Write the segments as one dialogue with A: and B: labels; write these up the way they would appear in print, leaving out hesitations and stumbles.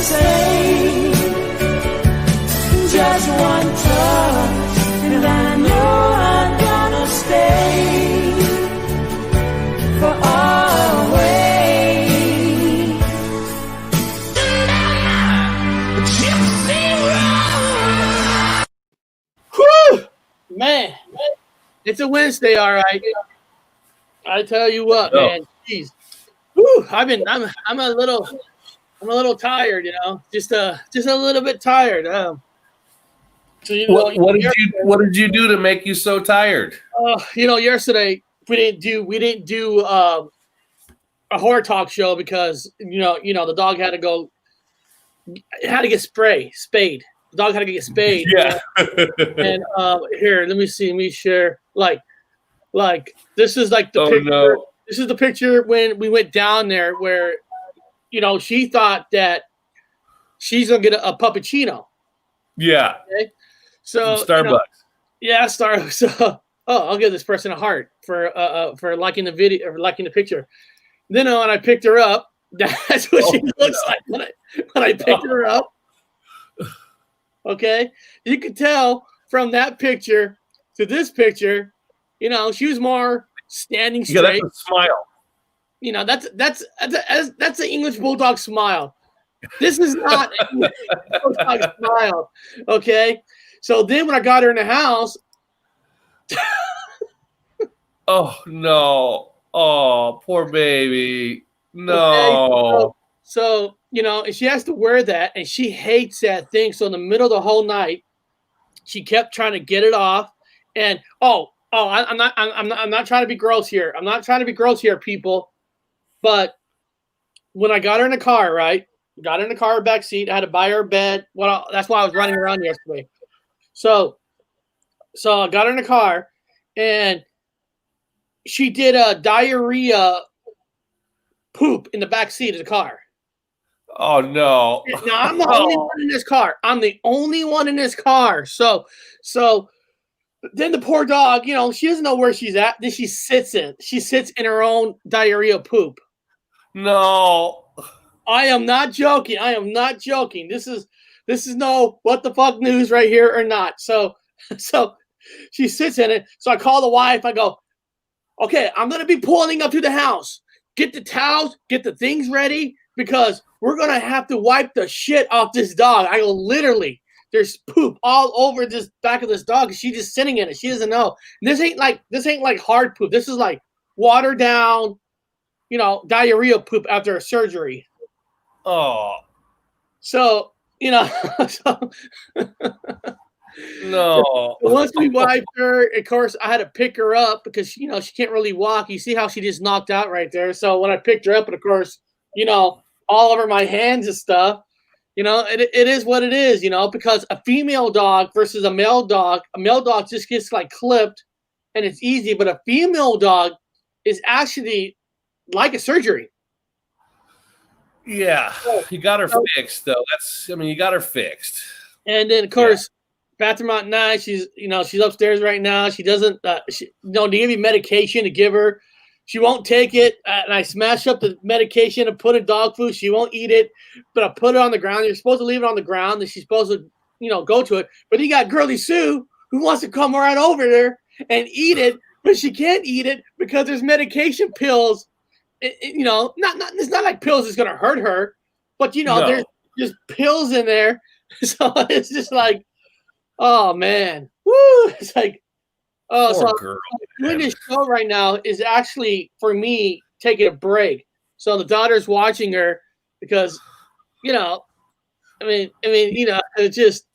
A: say, just one touch, and I know I'm gonna stay for always. Gypsy road.
B: Whew! Man, it's a Wednesday, all right. I tell you what, man. Jeez. Whew, I'm a little tired, you know. Just a little bit tired. So
C: what did you do to make you so tired?
B: Yesterday we didn't do a horror talk show because the dog had to go. It had to get spayed. The dog had to get spayed.
C: Yeah.
B: And here, let me see. Let me share. Like this is like the picture.
C: No.
B: This is the picture when we went down there where, she thought that she's gonna get a puppuccino.
C: Yeah.
B: Okay? So
C: Starbucks.
B: Starbucks. So I'll give this person a heart for liking the video or liking the picture. Then when I picked her up, that's what she looks like when I picked her up. Okay, you could tell from that picture to this picture, she was more standing straight.
C: Yeah, that's a smile.
B: That's an English Bulldog smile. This is not an English Bulldog smile. Okay, so then when I got her in the house,
C: oh no! Oh, poor baby. No.
B: Okay, so and she has to wear that, and she hates that thing. So in the middle of the whole night, she kept trying to get it off. And I'm not trying to be gross here. I'm not trying to be gross here, people. But when I got her in the car, right? Got her in the car back seat. I had to buy her a bed. Well, that's why I was running around yesterday. So I got her in the car, and she did a diarrhea poop in the back seat of the car.
C: Oh no!
B: Now I'm the only one in this car. I'm the only one in this car. So then the poor dog, she doesn't know where she's at. Then she sits in her own diarrhea poop.
C: No.
B: I am not joking. This is no what the fuck news right here or not. So she sits in it. So I call the wife. I go, okay, I'm gonna be pulling up to the house. Get the towels, get the things ready, because we're going to have to wipe the shit off this dog. I go, literally, there's poop all over this back of this dog. She's just sitting in it. She doesn't know. This ain't like hard poop. This is like watered down, diarrhea poop after a surgery.
C: Oh.
B: So,
C: No.
B: Once we wiped her, of course, I had to pick her up because, she can't really walk. You see how she just knocked out right there. So when I picked her up, and of course, all over my hands and stuff, it is what it is, because a female dog versus a male dog just gets like clipped and it's easy. But a female dog is actually like a surgery.
C: Yeah. You got her fixed, though. You got her fixed.
B: And then, of course, bathroom at night. She's upstairs right now. She doesn't, to give me medication to give her. She won't take it. And I smash up the medication and put in dog food. She won't eat it, but I put it on the ground. You're supposed to leave it on the ground. And she's supposed to, go to it. But you got Girly Sue who wants to come right over there and eat it, but she can't eat it because there's medication pills. It's not like pills that's going to hurt her, but there's just pills in there. So it's just like, oh man, woo! It's like,
C: poor girl.
B: Doing this show right now is actually for me taking a break. So the daughter's watching her because, it's just,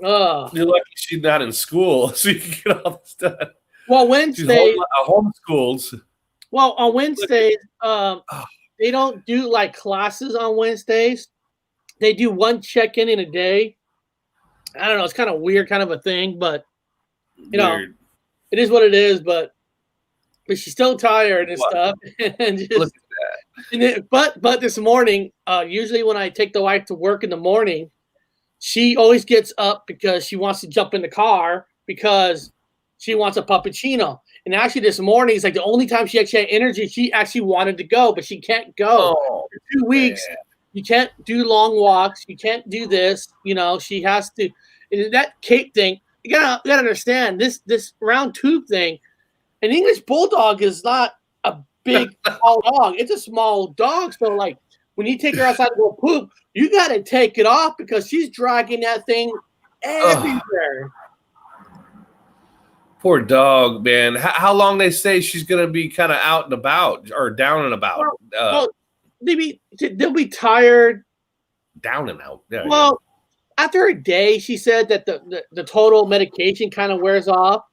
C: you're lucky she's not in school, so you can get all this done.
B: Well, Wednesday,
C: homeschooled.
B: Well, on Wednesdays, they don't do like classes on Wednesdays. They do one check-in a day. I don't know. It's kind of weird, kind of a thing, but it is what it is. But she's still tired and stuff. And just,
C: look at that.
B: But this morning, usually when I take the wife to work in the morning, she always gets up because she wants to jump in the car because she wants a puppuccino. And actually, this morning is like the only time she actually had energy. She actually wanted to go, but she can't go for 2 weeks. You can't do long walks. You can't do this. You know, she has to. And that cape thing, you gotta understand this round tube thing. An English bulldog is not a big tall dog. It's a small dog. So like when you take her outside to go poop, you gotta take it off because she's dragging that thing everywhere.
C: Poor dog, man. How long they say she's gonna be kind of out and about or down and about?
B: Well, they'll be tired.
C: Down and out. Yeah,
B: Well, after a day, she said that the total medication kind of wears off,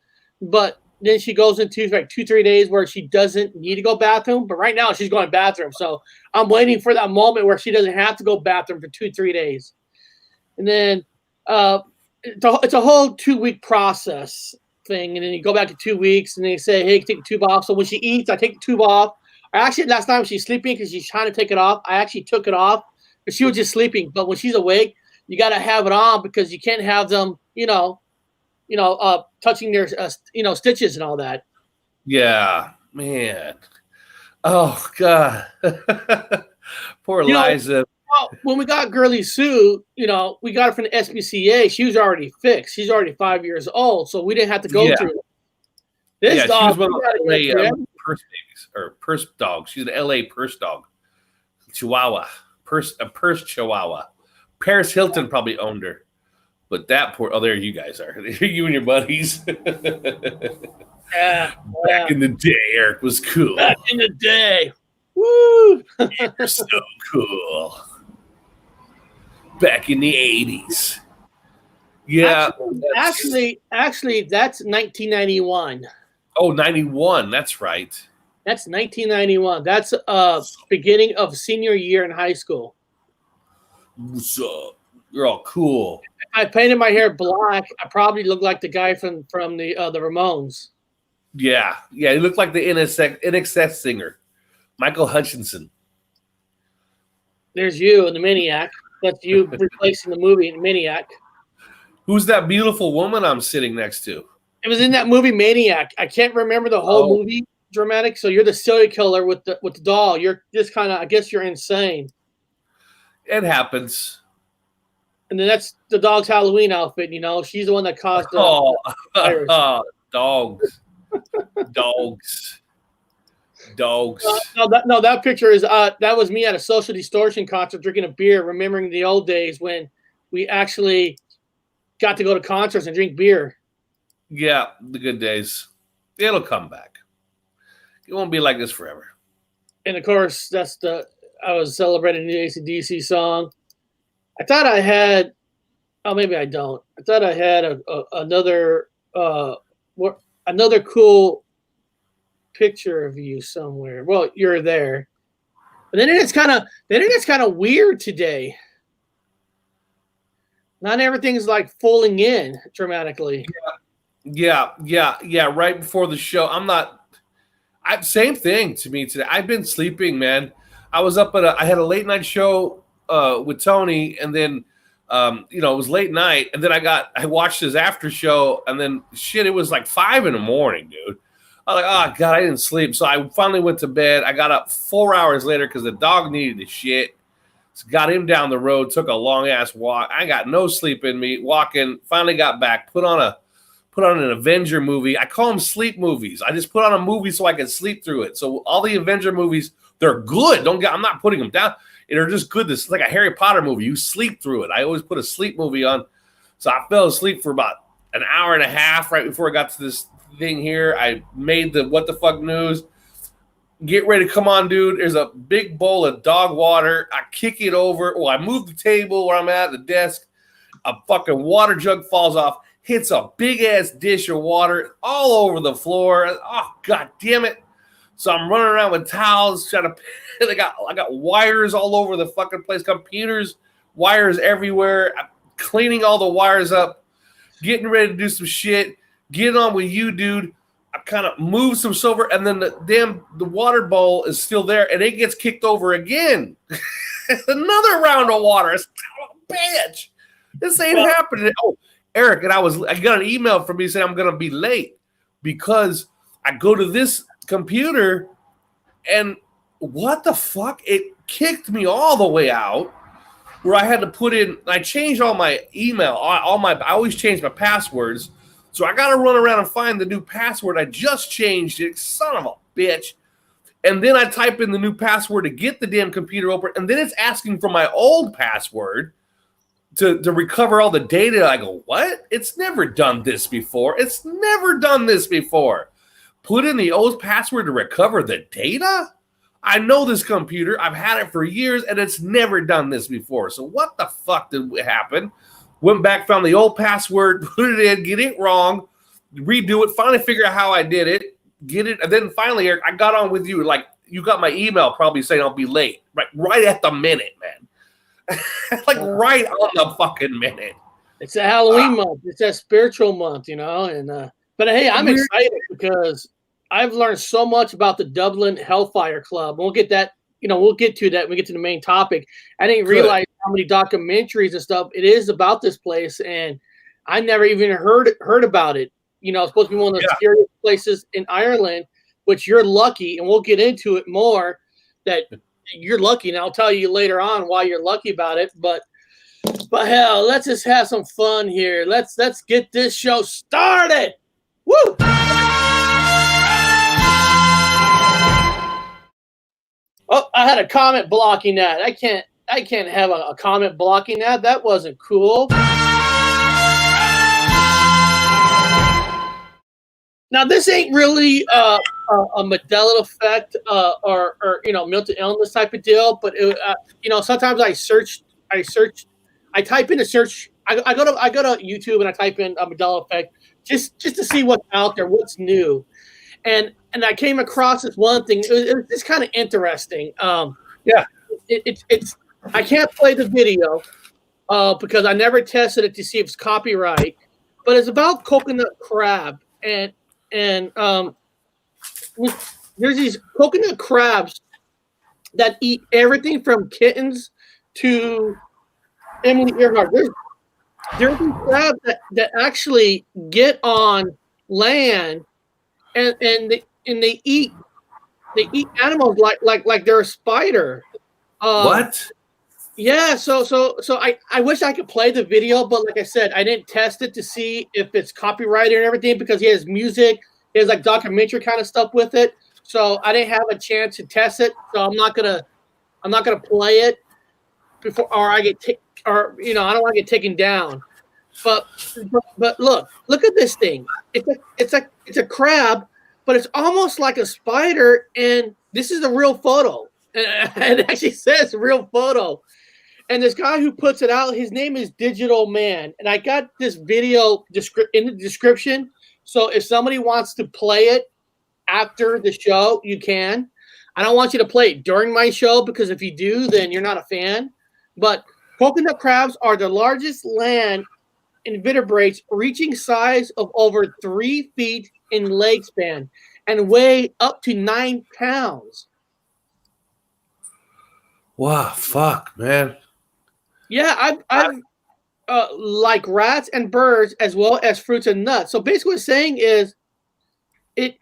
B: but then she goes into like 2-3 days where she doesn't need to go bathroom. But right now she's going bathroom, so I'm waiting for that moment where she doesn't have to go bathroom for 2-3 days, and then it's a whole 2-week process thing, and then you go back to 2 weeks, and they say, "Hey, take the tube off." So when she eats, I take the tube off. Actually, last time she's sleeping because she's trying to take it off, I actually took it off, but she was just sleeping. But when she's awake, you got to have it on because you can't have them, touching their, stitches and all that.
C: Yeah, man. Oh God, poor Liza.
B: Well, when we got Girly Sue, we got her from the SPCA. She was already fixed. She's already 5 years old, so we didn't have to go through it. This dog,
C: she was one of the purse babies or purse dogs. She's an LA purse dog, Chihuahua, a purse Chihuahua. Paris Hilton probably owned her, but that poor. Oh, there you guys are. You and your buddies. Back in the day, Eric was cool.
B: Back in the day, woo!
C: You're so cool. Back in the 80s. Yeah.
B: Actually, that's 1991.
C: Oh, 91. That's right.
B: That's 1991. That's beginning of senior year in high school.
C: What's up? You're all cool.
B: If I painted my hair black, I probably look like the guy from the Ramones.
C: Yeah. Yeah, he looked like the NXS singer, Michael Hutchinson.
B: There's you in the Maniac. That's you replacing the movie in Maniac.
C: Who's that beautiful woman I'm sitting next to?
B: It was in that movie Maniac. I can't remember the whole movie dramatic. So you're the serial killer with the doll. You're just kind of, I guess you're insane.
C: It happens.
B: And then that's the dog's Halloween outfit. She's the one that caused the virus.
C: Dogs. Dogs.
B: No, that picture is that was me at a Social Distortion concert drinking a beer, remembering the old days when we actually got to go to concerts and drink beer.
C: Yeah, the good days. It'll come back. It won't be like this forever.
B: And of course, I was celebrating the AC/DC song. I thought I had, maybe I don't. I thought I had another cool picture of you somewhere. Well, you're there. But then it's kind of weird today. Not everything's like falling in dramatically.
C: Yeah. Right before the show, same thing to me today. I've been sleeping, man. I was up I had a late night show with Tony, and then it was late night, and then I watched his after show, and then it was like 5 a.m, dude. I was like, oh God, I didn't sleep. So I finally went to bed. I got up 4 hours later because the dog needed to shit. So got him down the road, took a long ass walk. I got no sleep in me. Walking, finally got back, put on an Avenger movie. I call them sleep movies. I just put on a movie so I can sleep through it. So all the Avenger movies, they're good. I'm not putting them down. They're just good. This is like a Harry Potter movie. You sleep through it. I always put a sleep movie on. So I fell asleep for about an hour and a half right before I got to this thing here. I made the what the fuck news. Get ready to come on, dude. There's a big bowl of dog water. I kick it over. Well, I move the table where I'm at the desk. A fucking water jug falls off, hits a big ass dish of water all over the floor. Oh, God damn it. So I'm running around with towels, trying to. I got wires all over the fucking place, computers, wires everywhere. I'm cleaning all the wires up, getting ready to do some shit. Get on with you, dude. I kind of move some silver, and then the water bowl is still there, and it gets kicked over again. Another round of water. It's, bitch, this ain't happening. Oh, Eric, and I got an email from me saying I'm gonna be late because I go to this computer, and what the fuck? It kicked me all the way out. where I had to put in. I changed all my email, I always change my passwords, so I got to run around and find the new password. I just changed it, son of a bitch. And then I type in the new password to get the damn computer open, and then it's asking for my old password to recover all the data. I go, what? It's never done this before. It's never done this before. Put in the old password to recover the data? I know this computer. I've had it for years, and it's never done this before. So what the fuck did happen? Went back, found the old password, put it in, get it wrong, redo it, finally figure out how I did it, get it, and then finally, Eric, I got on with you. Like, you got my email probably saying I'll be late. Right at the minute, man. Like, right on the fucking minute.
B: It's a Halloween month. It's a spiritual month, you know. And but hey, I'm excited because I've learned so much about the Dublin Hellfire Club. We'll get that, you know, we'll get to that when we get to the main topic. I didn't realize how many documentaries and stuff it is about this place, and I never even heard about it. You know, it's supposed to be one of the scariest places in Ireland, which you're lucky, and we'll get into it more, that you're lucky, and I'll tell you later on why you're lucky about it. But hell, let's just have some fun here. Let's get this show started. Woo! Oh, I had a comment blocking that. I can't have a comment blocking that. That wasn't cool. Now, this ain't really a Mandela effect or you know, mental illness type of deal. But it, you know, sometimes I type in a search. I go to YouTube and I type in a Mandela effect just to see what's out there, what's new. And I came across this one thing. It was just kind of interesting. It's I can't play the video because I never tested it to see if it's copyright. But it's about coconut crab, and there's these coconut crabs that eat everything from kittens to Emily Earhart. There's these crabs that actually get on land and they eat animals like they're a spider.
C: What?
B: Yeah, so I wish I could play the video, but like I said, I didn't test it to see if it's copyrighted and everything because he has music, he has like documentary kind of stuff with it. So I didn't have a chance to test it. So I'm not gonna play it before, or I get or you know, I don't want to get taken down. But look at this thing. It's a crab, but it's almost like a spider. And this is a real photo. And it actually says real photo. And this guy who puts it out, his name is Digital Man. And I got this video in the description. So if somebody wants to play it after the show, you can. I don't want you to play it during my show because if you do, then you're not a fan. But coconut crabs are the largest land invertebrates, reaching size of over 3 feet in leg span and weigh up to 9 pounds.
C: Wow, fuck, man.
B: Yeah, I've like rats and birds as well as fruits and nuts. So basically what it's saying is it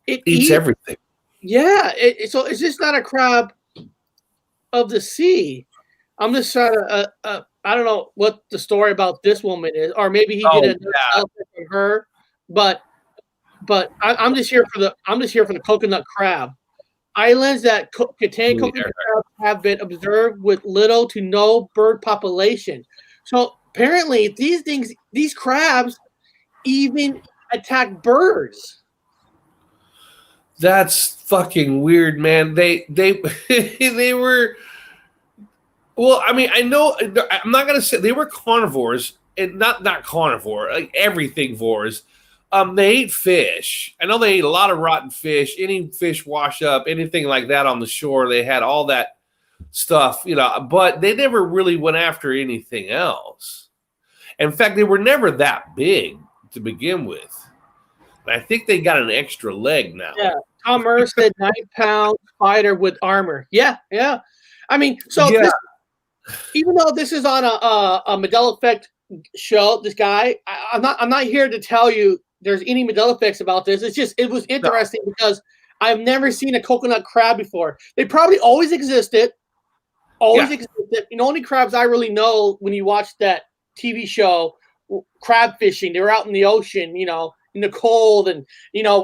C: eats everything.
B: Yeah, so it's just not a crab of the sea. I'm just trying to I don't know what the story about this woman is, or maybe he did an elephant for her, but I'm just here for the coconut crab. Islands that contain coconut crabs have been observed with little to no bird population. So apparently, these crabs, even attack birds.
C: That's fucking weird, man. They they were. Well, I mean, I know. I'm not gonna say they were carnivores, and not carnivore, like everything-vores. They ate fish. I know they ate a lot of rotten fish. Any fish wash up, anything like that on the shore. They had all that stuff, you know. But they never really went after anything else. In fact, they were never that big to begin with. I think they got an extra leg now.
B: Yeah, Tom Murr said 9-pound spider with armor. Yeah. I mean, so
C: yeah.
B: Even though this is on a Mandela Effect show, this guy, I'm not here to tell you there's any Mandela effects about this. It's just it was interesting because I've never seen a coconut crab before. They probably always existed, always existed. The only crabs I really know when you watch that TV show, crab fishing, they were out in the ocean, in the cold and,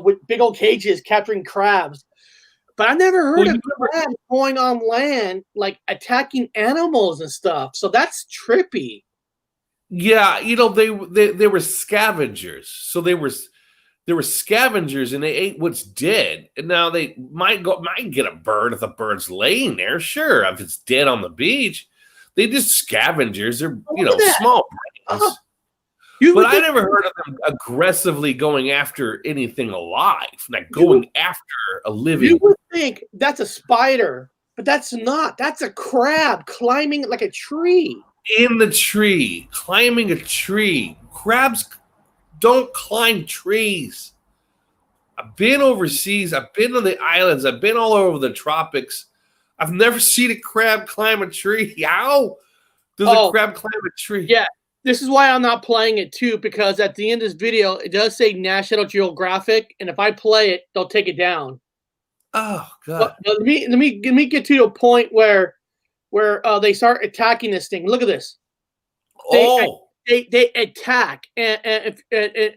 B: with big old cages capturing crabs. But I never heard of crabs going on land, like attacking animals and stuff. So that's trippy.
C: Yeah, they were scavengers. So they were scavengers and they ate what's dead. And now they might get a bird if the bird's laying there. Sure, if it's dead on the beach, they just scavengers. They're small brains. But I never heard of them aggressively going after anything alive, like going after a living.
B: You would think that's a spider, but that's not. That's a crab climbing like a tree.
C: In the tree, climbing a tree. Crabs don't climb trees. I've been overseas. I've been on the islands. I've been all over the tropics. I've never seen a crab climb a tree. How does a crab climb a tree?
B: Yeah. This is why I'm not playing it too, because at the end of this video, it does say National Geographic, and if I play it, they'll take it down.
C: Oh God!
B: But let me get to a point where they start attacking this thing. Look at this. They attack and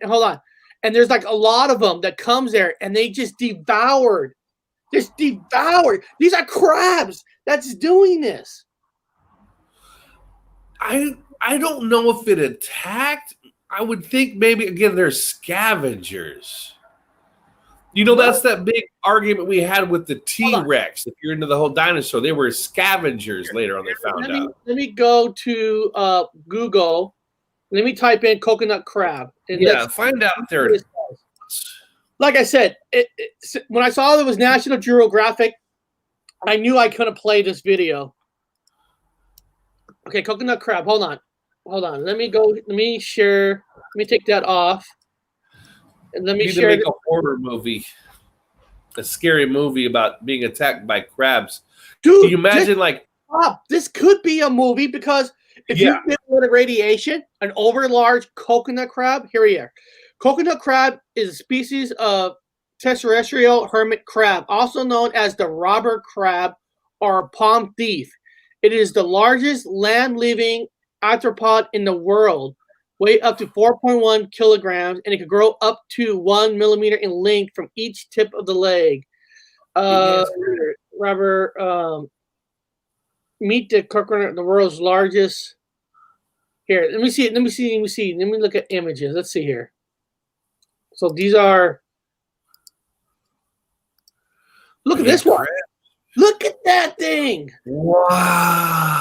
B: hold on, and there's like a lot of them that comes there, and they just devoured. These are crabs that's doing this.
C: I don't know if it attacked. I would think maybe, again, they're scavengers. That's that big argument we had with the T-Rex. If you're into the whole dinosaur, they were scavengers later on, they found out.
B: Let me go to Google. Let me type in coconut crab.
C: And find out if they're...
B: Like I said, when I saw it was National Geographic, I knew I couldn't play this video. Okay, coconut crab. Hold on. Let me share. Let me take that off. And let me share.
C: Make a horror movie, a scary movie about being attacked by crabs.
B: Dude,
C: can you imagine
B: this could be a movie because if you get with radiation, an overlarge coconut crab. Here we are. Coconut crab is a species of terrestrial hermit crab, also known as the robber crab or palm thief. It is the largest land-living arthropod in the world, weigh up to 4.1 kilograms, and it can grow up to 1 millimeter in length from each tip of the leg. Robber, meet the coconut, the world's largest. Here, let me see. Let me look at images. Let's see here. So these are. Look at this one. Look at that thing.
C: Wow.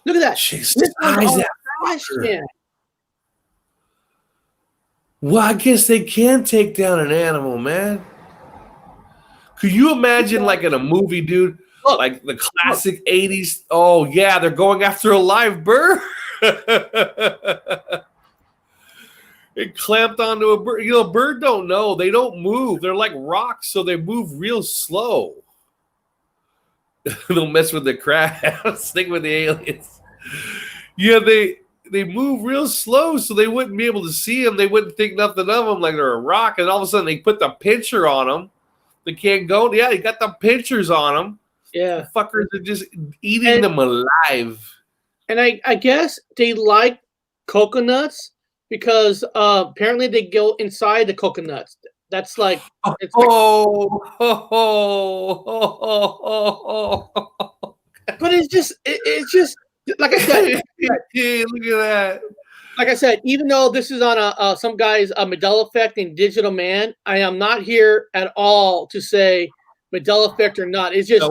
B: Look at that.
C: Well, I guess they can take down an animal, man. Could you imagine, like in a movie, dude, like the classic 80s? Oh, yeah, they're going after a live bird. It clamped onto a bird. A bird don't know. They don't move. They're like rocks, so they move real slow. They'll mess with the crabs, stick with the aliens. Yeah, they move real slow, so they wouldn't be able to see them. They wouldn't think nothing of them, like they're a rock. And all of a sudden, they put the pincher on them. They can't go. Yeah, they got the pinchers on them.
B: Yeah,
C: the fuckers are just eating them alive.
B: And I guess they like coconuts because apparently they go inside the coconuts. That's like
C: but
B: it's just like I said.
C: Yeah, look at that.
B: Like I said, even though this is on some guy's Mandela effect and digital man, I am not here at all to say Mandela effect or not. It's just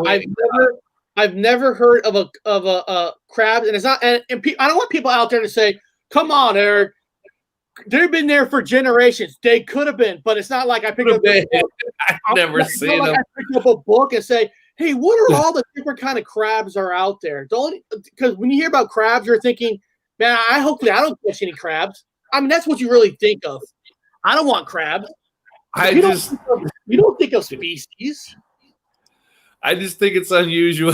B: I've never heard of a crab, and it's not. And I don't want people out there to say, "Come on, Eric, they've been there for generations." They could have been, but it's not like I picked up.
C: I've never seen them.
B: I picked up a book and say, "Hey, what are all the different kind of crabs are out there?" Because when you hear about crabs, you're thinking, "Man, hopefully I don't catch any crabs." I mean, that's what you really think of. I don't want crabs. You don't think of species.
C: I just think it's unusual.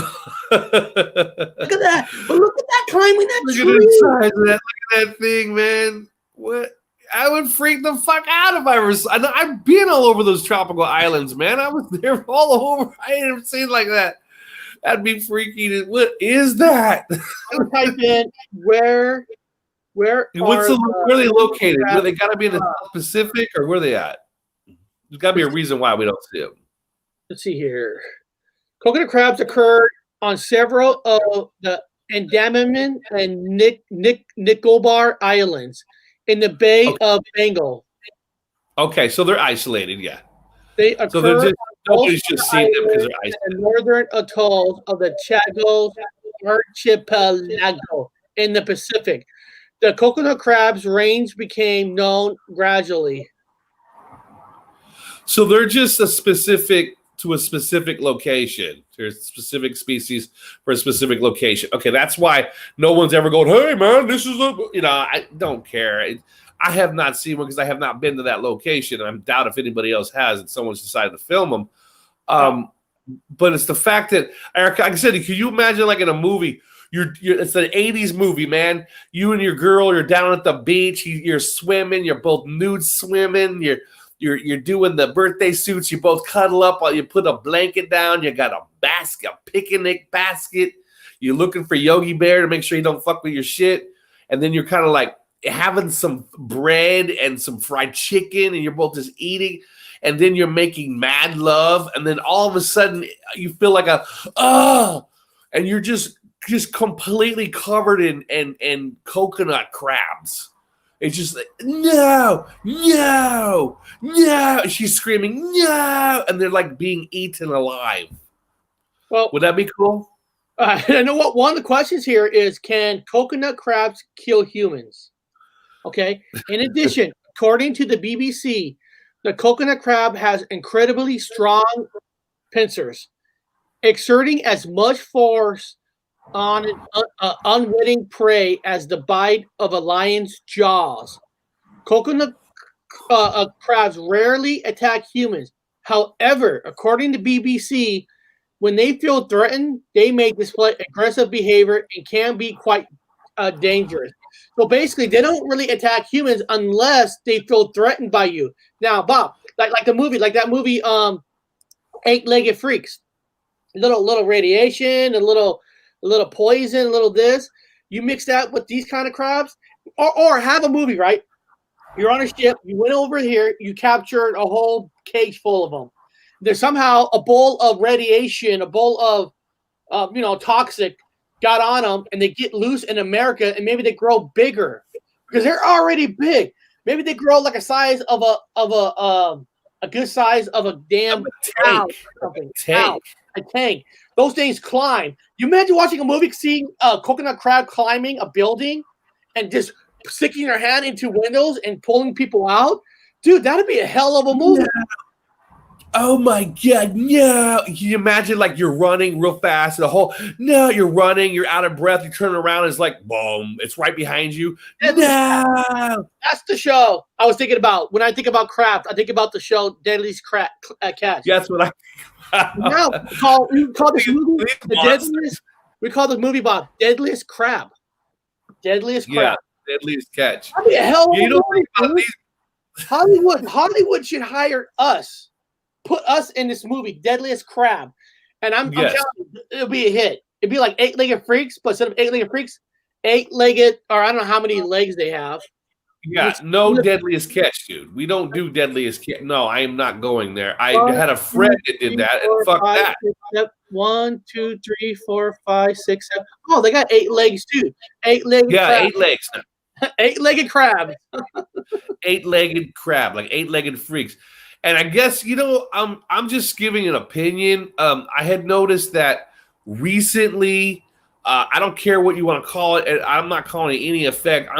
B: Look at that! But look at that climbing that tree.
C: Look at the size of that. Look at that thing, man. What? I would freak the fuck out if I was. I've been all over those tropical islands, man. I was there all over. I ain't ever seen like that. That'd be freaky. What is that?
B: I would type in where
C: Where are they located? Where they got to be in the South Pacific, or where are they at? There's got to be a reason why we don't see them.
B: Let's see here. Coconut crabs occur on several of the Andaman and Nicobar Islands in the Bay of Bengal.
C: Okay, so they're isolated, yeah.
B: They occur
C: So they're just,
B: on
C: nobody's
B: most
C: just seen them because they're
B: islands
C: isolated.
B: and northern atolls of the Chagos Archipelago in the Pacific. The coconut crabs range became known gradually.
C: So they're just a specific location. There's specific species for a specific location. Okay, that's why no one's ever going, hey man, this is I don't care. I have not seen one because I have not been to that location. I doubt if anybody else has and someone's decided to film them. But it's the fact that, Eric, like I said, can you imagine like in a movie, it's an 80s movie, man. You and your girl, you're down at the beach, you're swimming, you're both nude swimming, you're doing the birthday suits, you both cuddle up while you put a blanket down, you got a basket, a picnic basket, you're looking for Yogi Bear to make sure you don't fuck with your shit, and then you're kind of like having some bread and some fried chicken, and you're both just eating, and then you're making mad love, and then all of a sudden you feel like and you're just completely covered in coconut crabs. It's just like, no. She's screaming, no. And they're like being eaten alive.
B: Well,
C: would that be cool?
B: I know what one of the questions here is, can coconut crabs kill humans? Okay. In addition, according to the BBC, the coconut crab has incredibly strong pincers, exerting as much force on an unwitting prey as the bite of a lion's jaws. Coconut crabs rarely attack humans. However, according to BBC, when they feel threatened, they may display aggressive behavior and can be quite dangerous. So basically, they don't really attack humans unless they feel threatened by you. Now, Bob, like that movie, Eight-Legged Freaks, little radiation, a little poison, a little this. You mix that with these kind of crabs, or have a movie, right? You're on a ship. You went over here. You captured a whole cage full of them. There's somehow a bowl of radiation, a bowl of toxic got on them, and they get loose in America, and maybe they grow bigger because they're already big. Maybe they grow like a size of a good size of a damn tank. A tank. Those things climb. You imagine watching a movie, seeing a coconut crab climbing a building and just sticking their hand into windows and pulling people out? Dude, that'd be a hell of a movie.
C: Yeah. Oh my God, no. Can you imagine like you're running real fast you're running, you're out of breath, you turn around, it's like, boom, it's right behind you.
B: That's the show I was thinking about. When I think about crabs, I think about the show Deadliest Catch.
C: That's what
B: No, we call this movie the Deadliest. We call the movie, Bob, Deadliest Crab. Deadliest Crab.
C: Yeah, Deadliest Catch.
B: That'd be a hell of a movie. Hollywood should hire us. Put us in this movie, Deadliest Crab. And I'm telling you, it'll be a hit. It'd be like Eight-Legged Freaks, but instead of Eight-Legged Freaks, eight-legged, or I don't know how many legs they have.
C: Yeah, no Deadliest Catch, dude. We don't do Deadliest Catch. No, I am not going there. I had a friend that did that, and fuck that.
B: 1, 2, 3, 4, 5, 6, 7. Oh, they got 8 legs too. 8-legged.
C: Yeah,
B: crab.
C: 8 legs.
B: 8-legged crab.
C: 8-legged crab, like 8-legged freaks. And I guess, I'm just giving an opinion. I had noticed that recently, I don't care what you want to call it. I'm not calling it any effect.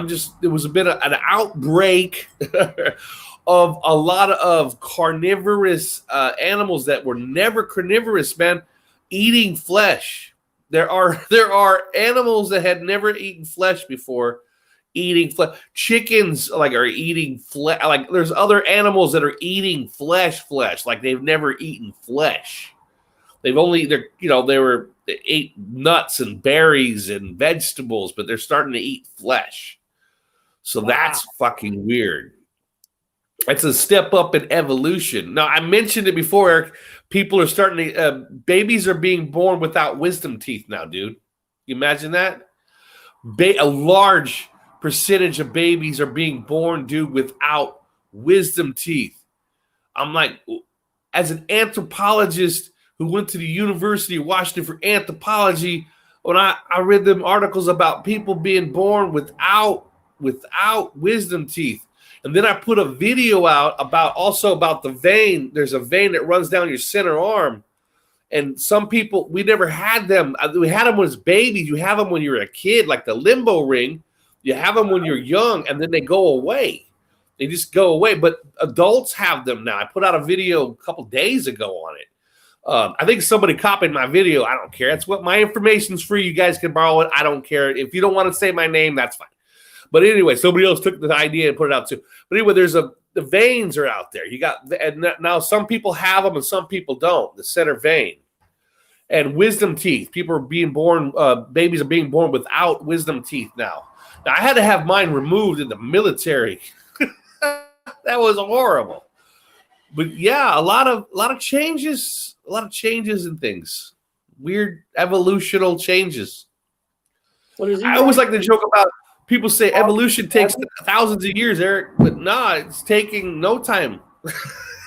C: There was a bit of an outbreak of a lot of carnivorous animals that were never carnivorous, man, eating flesh. There are animals that had never eaten flesh before. Eating flesh. Chickens are eating flesh. Like there's other animals that are eating flesh. Like they've never eaten flesh. They ate nuts and berries and vegetables, but they're starting to eat flesh. So that's fucking weird. It's a step up in evolution. Now, I mentioned it before, Eric. People are starting to, babies are being born without wisdom teeth now, dude. You imagine that? A large percentage of babies are being born, dude, without wisdom teeth. I'm like, as an anthropologist who went to the University of Washington for anthropology, when I read them articles about people being born without wisdom teeth. And then I put a video out about the vein. There's a vein that runs down your center arm. And some people, we never had them. We had them as babies. You have them when you're a kid, like the limbo ring. You have them when you're young, and then they go away. They just go away. But adults have them now. I put out a video a couple days ago on it. I think somebody copied my video. I don't care. That's what my information's free. You guys can borrow it. I don't care. If you don't want to say my name, that's fine. But anyway, somebody else took the idea and put it out too. But anyway, the veins are out there. You got, and now some people have them and some people don't. The center vein and wisdom teeth. People are being born. Babies are being born without wisdom teeth now. Now I had to have mine removed in the military. That was horrible. But yeah, a lot of changes. A lot of changes in things. Weird evolutional changes. I always like to joke about. People say evolution takes thousands of years, Eric, but nah, it's taking no time.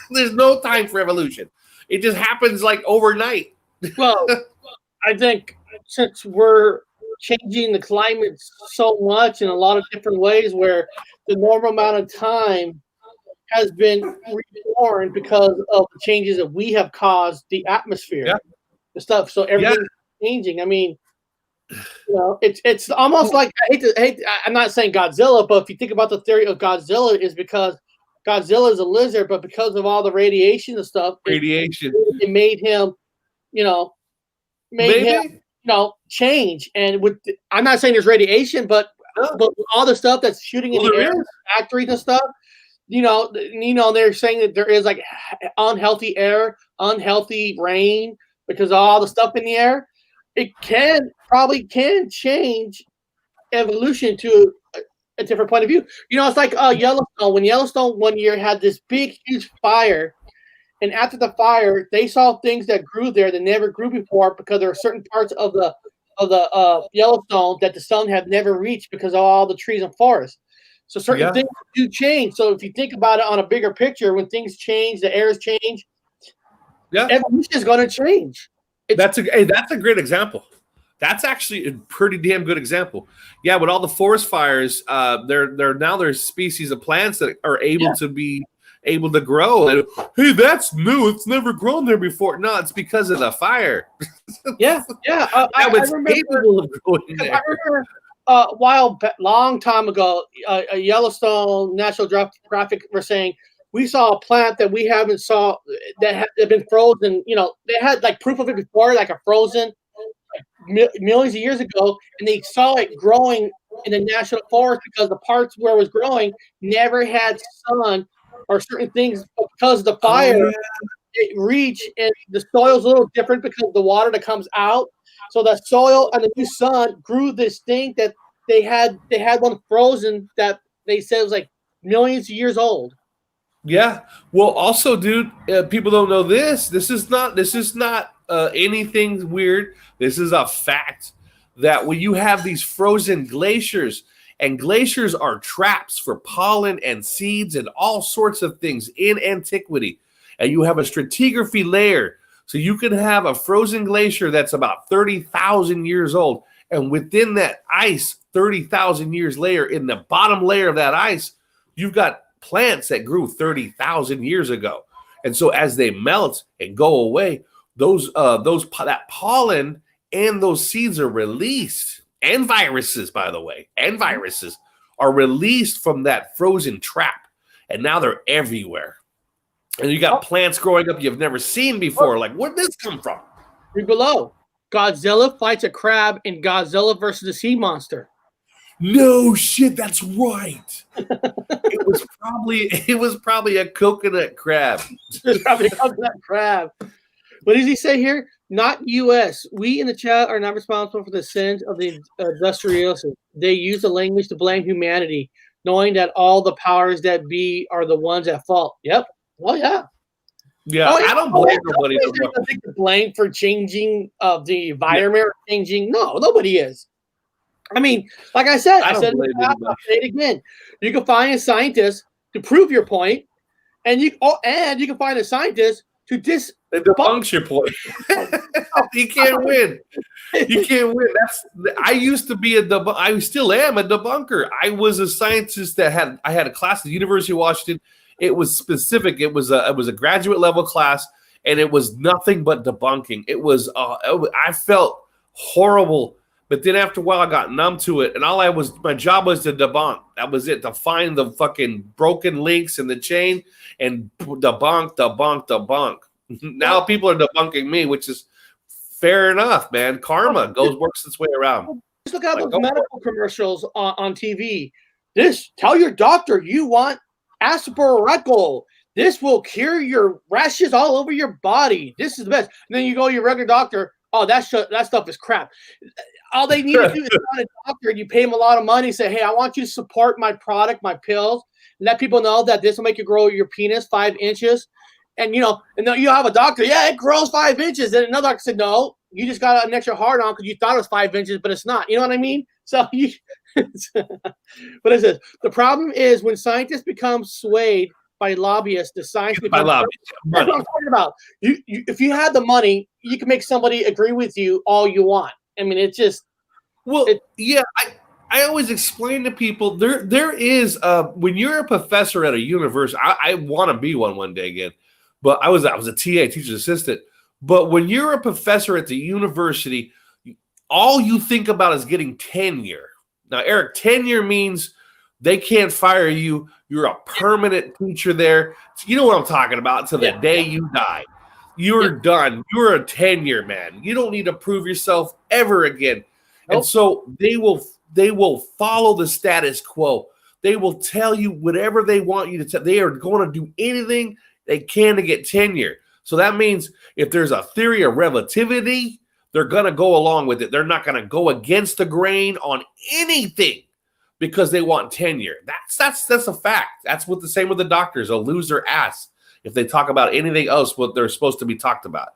C: There's no time for evolution. It just happens like overnight.
B: Well, I think since we're changing the climate so much in a lot of different ways, where the normal amount of time has been reborn because of the changes that we have caused the atmosphere, the stuff. So everything's changing. I mean, you know, it's almost like I'm not saying Godzilla, but if you think about the theory of Godzilla, is because Godzilla is a lizard, but because of all the radiation and stuff, it made him, change. And I'm not saying there's radiation, but all the stuff that's shooting in the air, factories and stuff, they're saying that there is like unhealthy air, unhealthy rain because of all the stuff in the air. It probably can change evolution to a different point of view. It's like Yellowstone. When Yellowstone one year had this big, huge fire, and after the fire, they saw things that grew there that never grew before because there are certain parts of the Yellowstone that the sun had never reached because of all the trees and forests. So certain things do change. So if you think about it on a bigger picture, when things change, the airs change. Evolution is going to change.
C: That's a great example. That's actually a pretty damn good example. Yeah, with all the forest fires, there's species of plants that are able to grow. And, hey, that's new. It's never grown there before. No, it's because of the fire.
B: I remember capable of growing there. I remember long time ago, a Yellowstone National Geographic were saying, we saw a plant that we haven't saw that had been frozen. They had like proof of it before, like a frozen millions of years ago, and they saw it growing in the national forest because the parts where it was growing never had sun or certain things because of the fire. It reached, and the soil's a little different because of the water that comes out. So the soil and the new sun grew this thing that they had one frozen that they said was like millions of years old.
C: Yeah. Well, also, dude, people don't know this. This is not anything weird. This is a fact that when you have these frozen glaciers, and glaciers are traps for pollen and seeds and all sorts of things in antiquity, and you have a stratigraphy layer, so you can have a frozen glacier that's about 30,000 years old, and within that ice, 30,000 years later, in the bottom layer of that ice, you've got plants that grew 30,000 years ago. And so as they melt and go away, that pollen and those seeds are released, and viruses, by the way, are released from that frozen trap. And now they're everywhere. And you got plants growing up you've never seen before. Like, where'd this come from?
B: Read below. Godzilla fights a crab in Godzilla versus the Sea Monster.
C: No shit, that's right. It was probably a coconut crab.
B: It's probably a coconut crab. What does he say here? Not U.S. We in the chat are not responsible for the sins of the industrialists. They use the language to blame humanity. knowing that all the powers that be are the ones at fault. Yep. Well, yeah.
C: Yeah,
B: Oh, yeah.
C: I don't blame nobody.
B: Nobody's nothing to blame for changing of the environment or changing. No, nobody is. I mean, like I said,
C: I
B: I
C: don't
B: said
C: blame
B: it, I'll say it again. You can find a scientist to prove your point, and you can find a scientist to
C: It debunks your point. You can't win. You can't win. I used to be I still am a debunker. I was a scientist I had a class at the University of Washington. It was specific. It was a graduate level class, and it was nothing but debunking. I felt horrible. But then after a while, I got numb to it, and my job was to debunk. That was it, to find the fucking broken links in the chain and debunk. Now people are debunking me, which is fair enough, man. Karma works its way around.
B: Just look at those medical commercials on TV. Tell your doctor you want asparagol. This will cure your rashes all over your body. This is the best. And then you go to your regular doctor. Oh, that stuff is crap. All they need to do is find a doctor, and you pay them a lot of money. Say, hey, I want you to support my product, my pills. Let people know that this will make you grow your penis 5 inches. And and then you have a doctor. Yeah, it grows 5 inches. And another doctor said, no, you just got an extra hard on because you thought it was 5 inches, but it's not. You know what I mean? So what is this? The problem is when scientists become swayed by lobbyists, the science becomes
C: lobbyists.
B: That's what I'm talking about. If you had the money, you can make somebody agree with you all you want. I mean, it's just
C: I always explain to people there is when you're a professor at a university. I want to be one day again, but I was a TA, teacher's assistant. But when you're a professor at the university, all you think about is getting tenure. Now, Eric, tenure means they can't fire you. You're a permanent teacher there. You know what I'm talking about. Until the day you die, you're done. You're a tenure man. You don't need to prove yourself ever again. Nope. And so they will follow the status quo. They will tell you whatever they want you to tell. They are going to do anything they can to get tenure. So that means if there's a theory of relativity, they're going to go along with it. They're not going to go against the grain on anything because they want tenure. That's a fact. That's what the same with the doctors. They'll lose their ass if they talk about anything else what they're supposed to be talked about.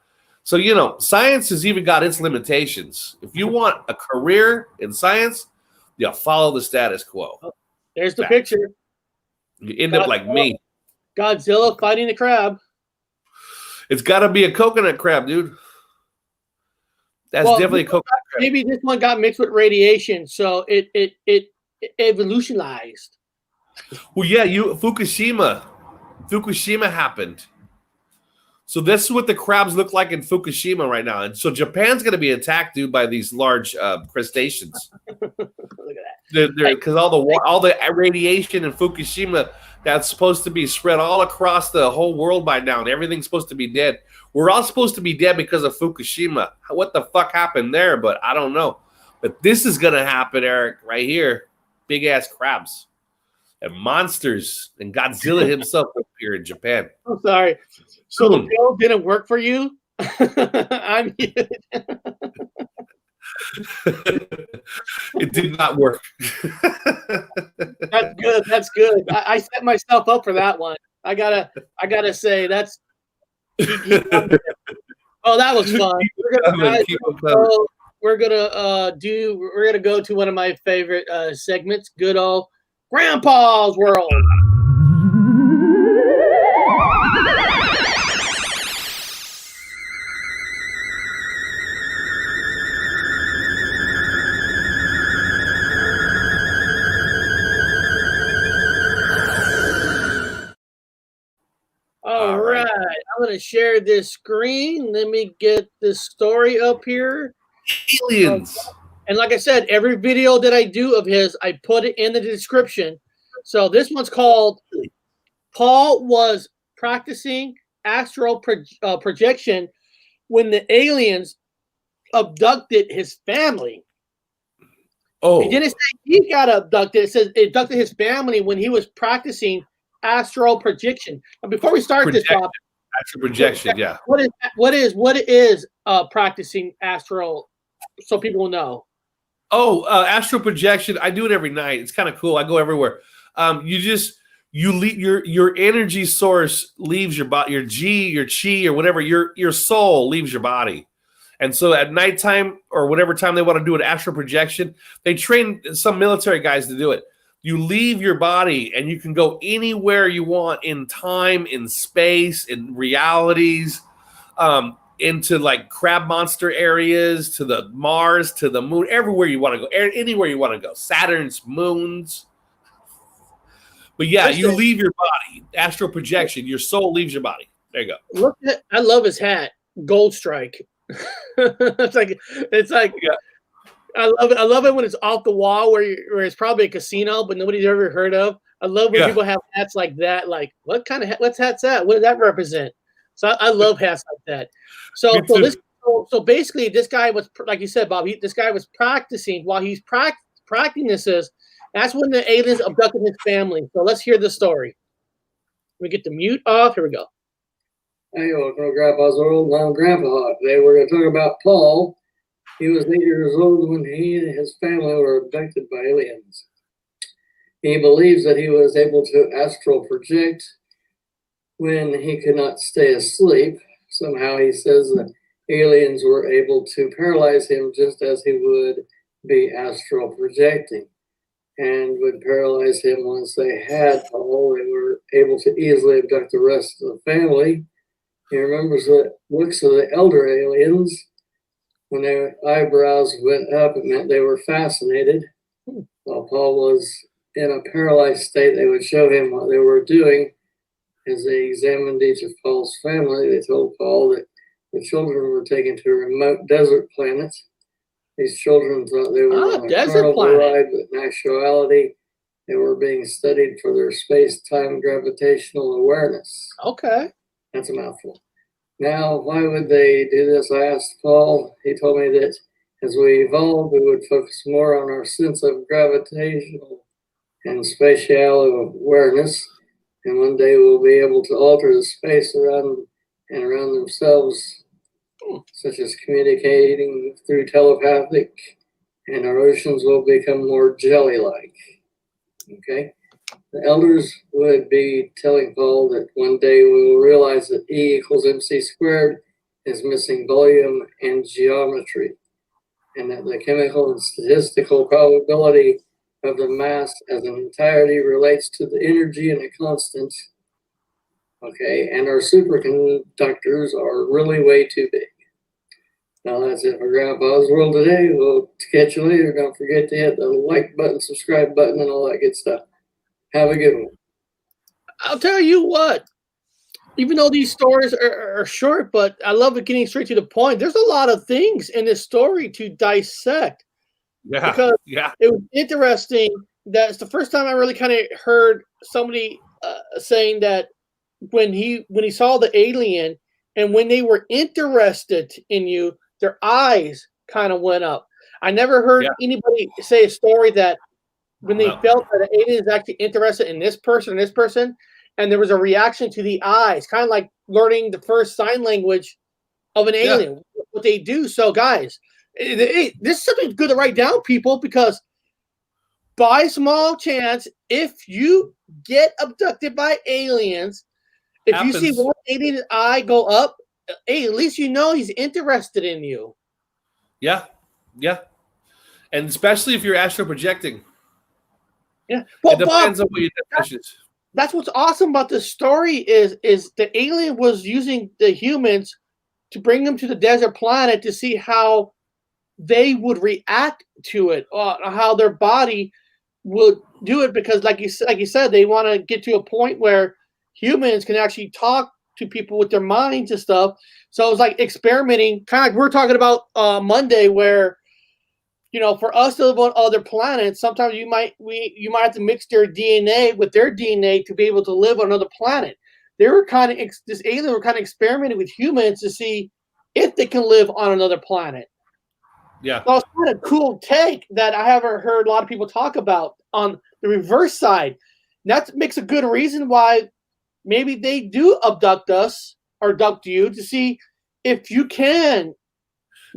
C: So, science has even got its limitations. If you want a career in science, you follow the status quo.
B: There's the picture.
C: You end up like me.
B: Godzilla fighting the crab.
C: It's got to be a coconut crab, dude. That's definitely a coconut crab.
B: Maybe this one got mixed with radiation, so it evolutionized.
C: Well, yeah, Fukushima happened. So this is what the crabs look like in Fukushima right now. And so Japan's going to be attacked, dude, by these large crustaceans.
B: Look at that.
C: Because all the radiation in Fukushima that's supposed to be spread all across the whole world by now, and everything's supposed to be dead. We're all supposed to be dead because of Fukushima. What the fuck happened there? But I don't know. But this is going to happen, Eric, right here. Big-ass crabs and monsters and Godzilla himself up here in Japan.
B: I'm sorry. So the pill didn't work for you? I'm muted.
C: It did not work.
B: That's good. That's good. I set myself up for that one. I gotta say that's. Oh, that was fun. We're gonna go to one of my favorite segments. Good old Grandpa's World. All right. I'm going to share this screen. Let me get this story up here.
C: Aliens.
B: And like I said, every video that I do of his, I put it in the description. So this one's called Paul Was Practicing Astral Projection When the Aliens Abducted His Family.
C: Oh.
B: It didn't say he got abducted. It says it abducted his family when he was practicing astral projection. But before we start this topic,
C: astral projection, yeah.
B: What is practicing astral, so people will know?
C: Oh, astral projection. I do it every night. It's kind of cool. I go everywhere. You leave your energy source leaves your body, your chi, or whatever, your soul leaves your body. And so at nighttime or whatever time they want to do an astral projection, they train some military guys to do it. You leave your body and you can go anywhere you want in time, in space, in realities, into like crab monster areas, to the Mars, to the moon, everywhere you want to go, anywhere you want to go, Saturn's moons. But yeah, you leave your body, astral projection, your soul leaves your body. There you go.
B: Look at, I love his hat, Gold Strike. it's like
C: Yeah.
B: I love it when it's off the wall where it's probably a casino, but nobody's ever heard of. I love when people have hats like that. Like, what's hat's that? What does that represent? So I love hats like that. So basically, this guy was, like you said, Bob. This guy was practicing while he's practicing this. That's when the aliens abducted his family. So let's hear the story. We get the mute off. Here we go.
D: Hey, welcome to Grandpa's World. I'm Grandpa. Today we're going to talk about Paul. He was 8 years old when he and his family were abducted by aliens. He believes that he was able to astral project when he could not stay asleep. Somehow he says that aliens were able to paralyze him just as he would be astral projecting, and would paralyze him once they had Paul. They were able to easily abduct the rest of the family. He remembers the looks of the elder aliens. When their eyebrows went up, it meant they were fascinated. While Paul was in a paralyzed state, they would show him what they were doing. As they examined each of Paul's family, they told Paul that the children were taken to a remote desert planet. These children thought they were on a carnival ride, but in actuality, they were being studied for their space-time gravitational awareness.
B: Okay.
D: That's a mouthful. Now, why would they do this? I asked Paul. He told me that as we evolved, we would focus more on our sense of gravitational and spatial awareness, and one day we'll be able to alter the space around themselves, such as communicating through telepathic, and our oceans will become more jelly-like. Okay? The elders would be telling Paul that one day we will realize that E equals MC squared is missing volume and geometry, and that the chemical and statistical probability of the mass as an entirety relates to the energy in a constant. Okay, and our superconductors are really way too big. Now that's it for Grandpa's World today. We'll catch you later. Don't forget to hit the like button, subscribe button, and all that good stuff. Have a good one.
B: I'll tell you what, even though these stories are short, but I love it getting straight to the point. There's a lot of things in this story to dissect.
C: Yeah.
B: Because it was interesting. That's the first time I really kind of heard somebody saying that when he saw the alien and when they were interested in you, their eyes kind of went up. I never heard anybody say a story that when they felt that an alien is actually interested in this person, and there was a reaction to the eyes, kind of like learning the first sign language of an alien, what they do. So, guys, this is something good to write down, people, because by small chance, if you get abducted by aliens, if you see one alien eye go up, hey, at least you know he's interested in you.
C: Yeah. And especially if you're astral projecting.
B: Yeah, well,
C: it depends on what your definition is.
B: That's what's awesome about this story is the alien was using the humans to bring them to the desert planet to see how they would react to it, or how their body would do it. Because, like you said, they want to get to a point where humans can actually talk to people with their minds and stuff. So it's like experimenting, kind of like we're talking about Monday, where, you know, for us to live on other planets, sometimes you might have to mix their DNA with their DNA to be able to live on another planet. They were kind of this alien were kind of experimenting with humans to see if they can live on another planet.
C: Yeah,
B: so it's kind of cool take that I haven't heard a lot of people talk about on the reverse side. And that makes a good reason why maybe they do abduct us or abduct you to see if you can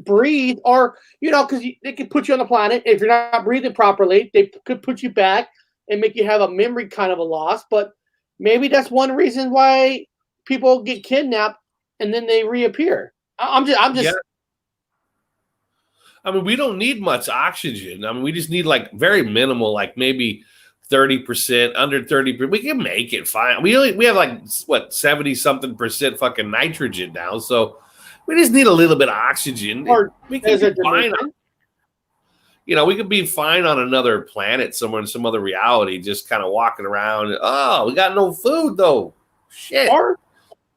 B: breathe, or, you know, because they could put you on the planet. If you're not breathing properly, they could put you back and make you have a memory kind of a loss. But maybe that's one reason why people get kidnapped and then they reappear. I'm just.
C: Yeah. I mean, we don't need much oxygen. I mean, we just need like very minimal, like maybe 30%, under 30%. We can make it fine. We have like what 70-something% fucking nitrogen now, so we just need a little bit of oxygen.
B: Or
C: we can be fine. We could be fine on another planet somewhere in some other reality, just kind of walking around. Oh, we got no food though. Shit.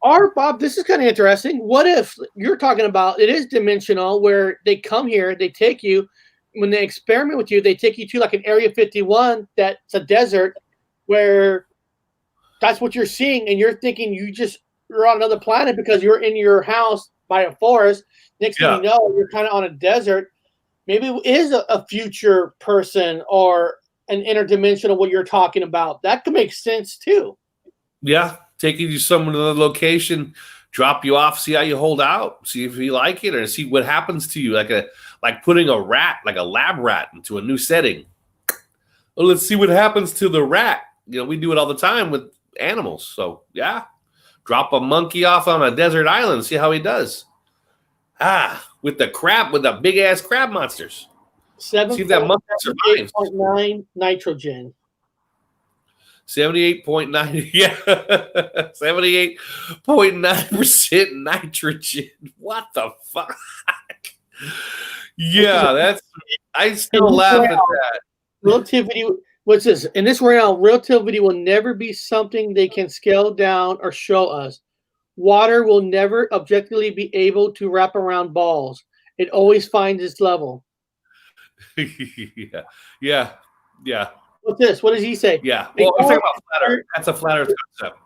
B: Or Bob, this is kind of interesting. What if you're talking about it is dimensional, where they come here, they take you, when they experiment with you, they take you to like an Area 51 that's a desert, where that's what you're seeing, and you're thinking you're on another planet because you're in your house by a forest. Next thing you know, you're kind of on a desert. Maybe it is a future person or an interdimensional what you're talking about. That could make sense too.
C: Yeah. Taking you somewhere to the location, drop you off, see how you hold out, see if you like it, or see what happens to you, like putting a rat, like a lab rat, into a new setting. Well, let's see what happens to the rat. We do it all the time with animals. So yeah, drop a monkey off on a desert island, see how he does. With the big ass crab monsters. See if that monkey survives.
B: 8.9 nitrogen.
C: 78.9, yeah, 78.9% nitrogen. What the fuck? Yeah, I still laugh at that.
B: Relativity, what's this? In this realm, relativity will never be something they can scale down or show us. Water will never objectively be able to wrap around balls. It always finds its level.
C: Yeah.
B: What's this? What does he say?
C: Yeah. Well, I'm talking about flat Earth. That's a flat Earth concept.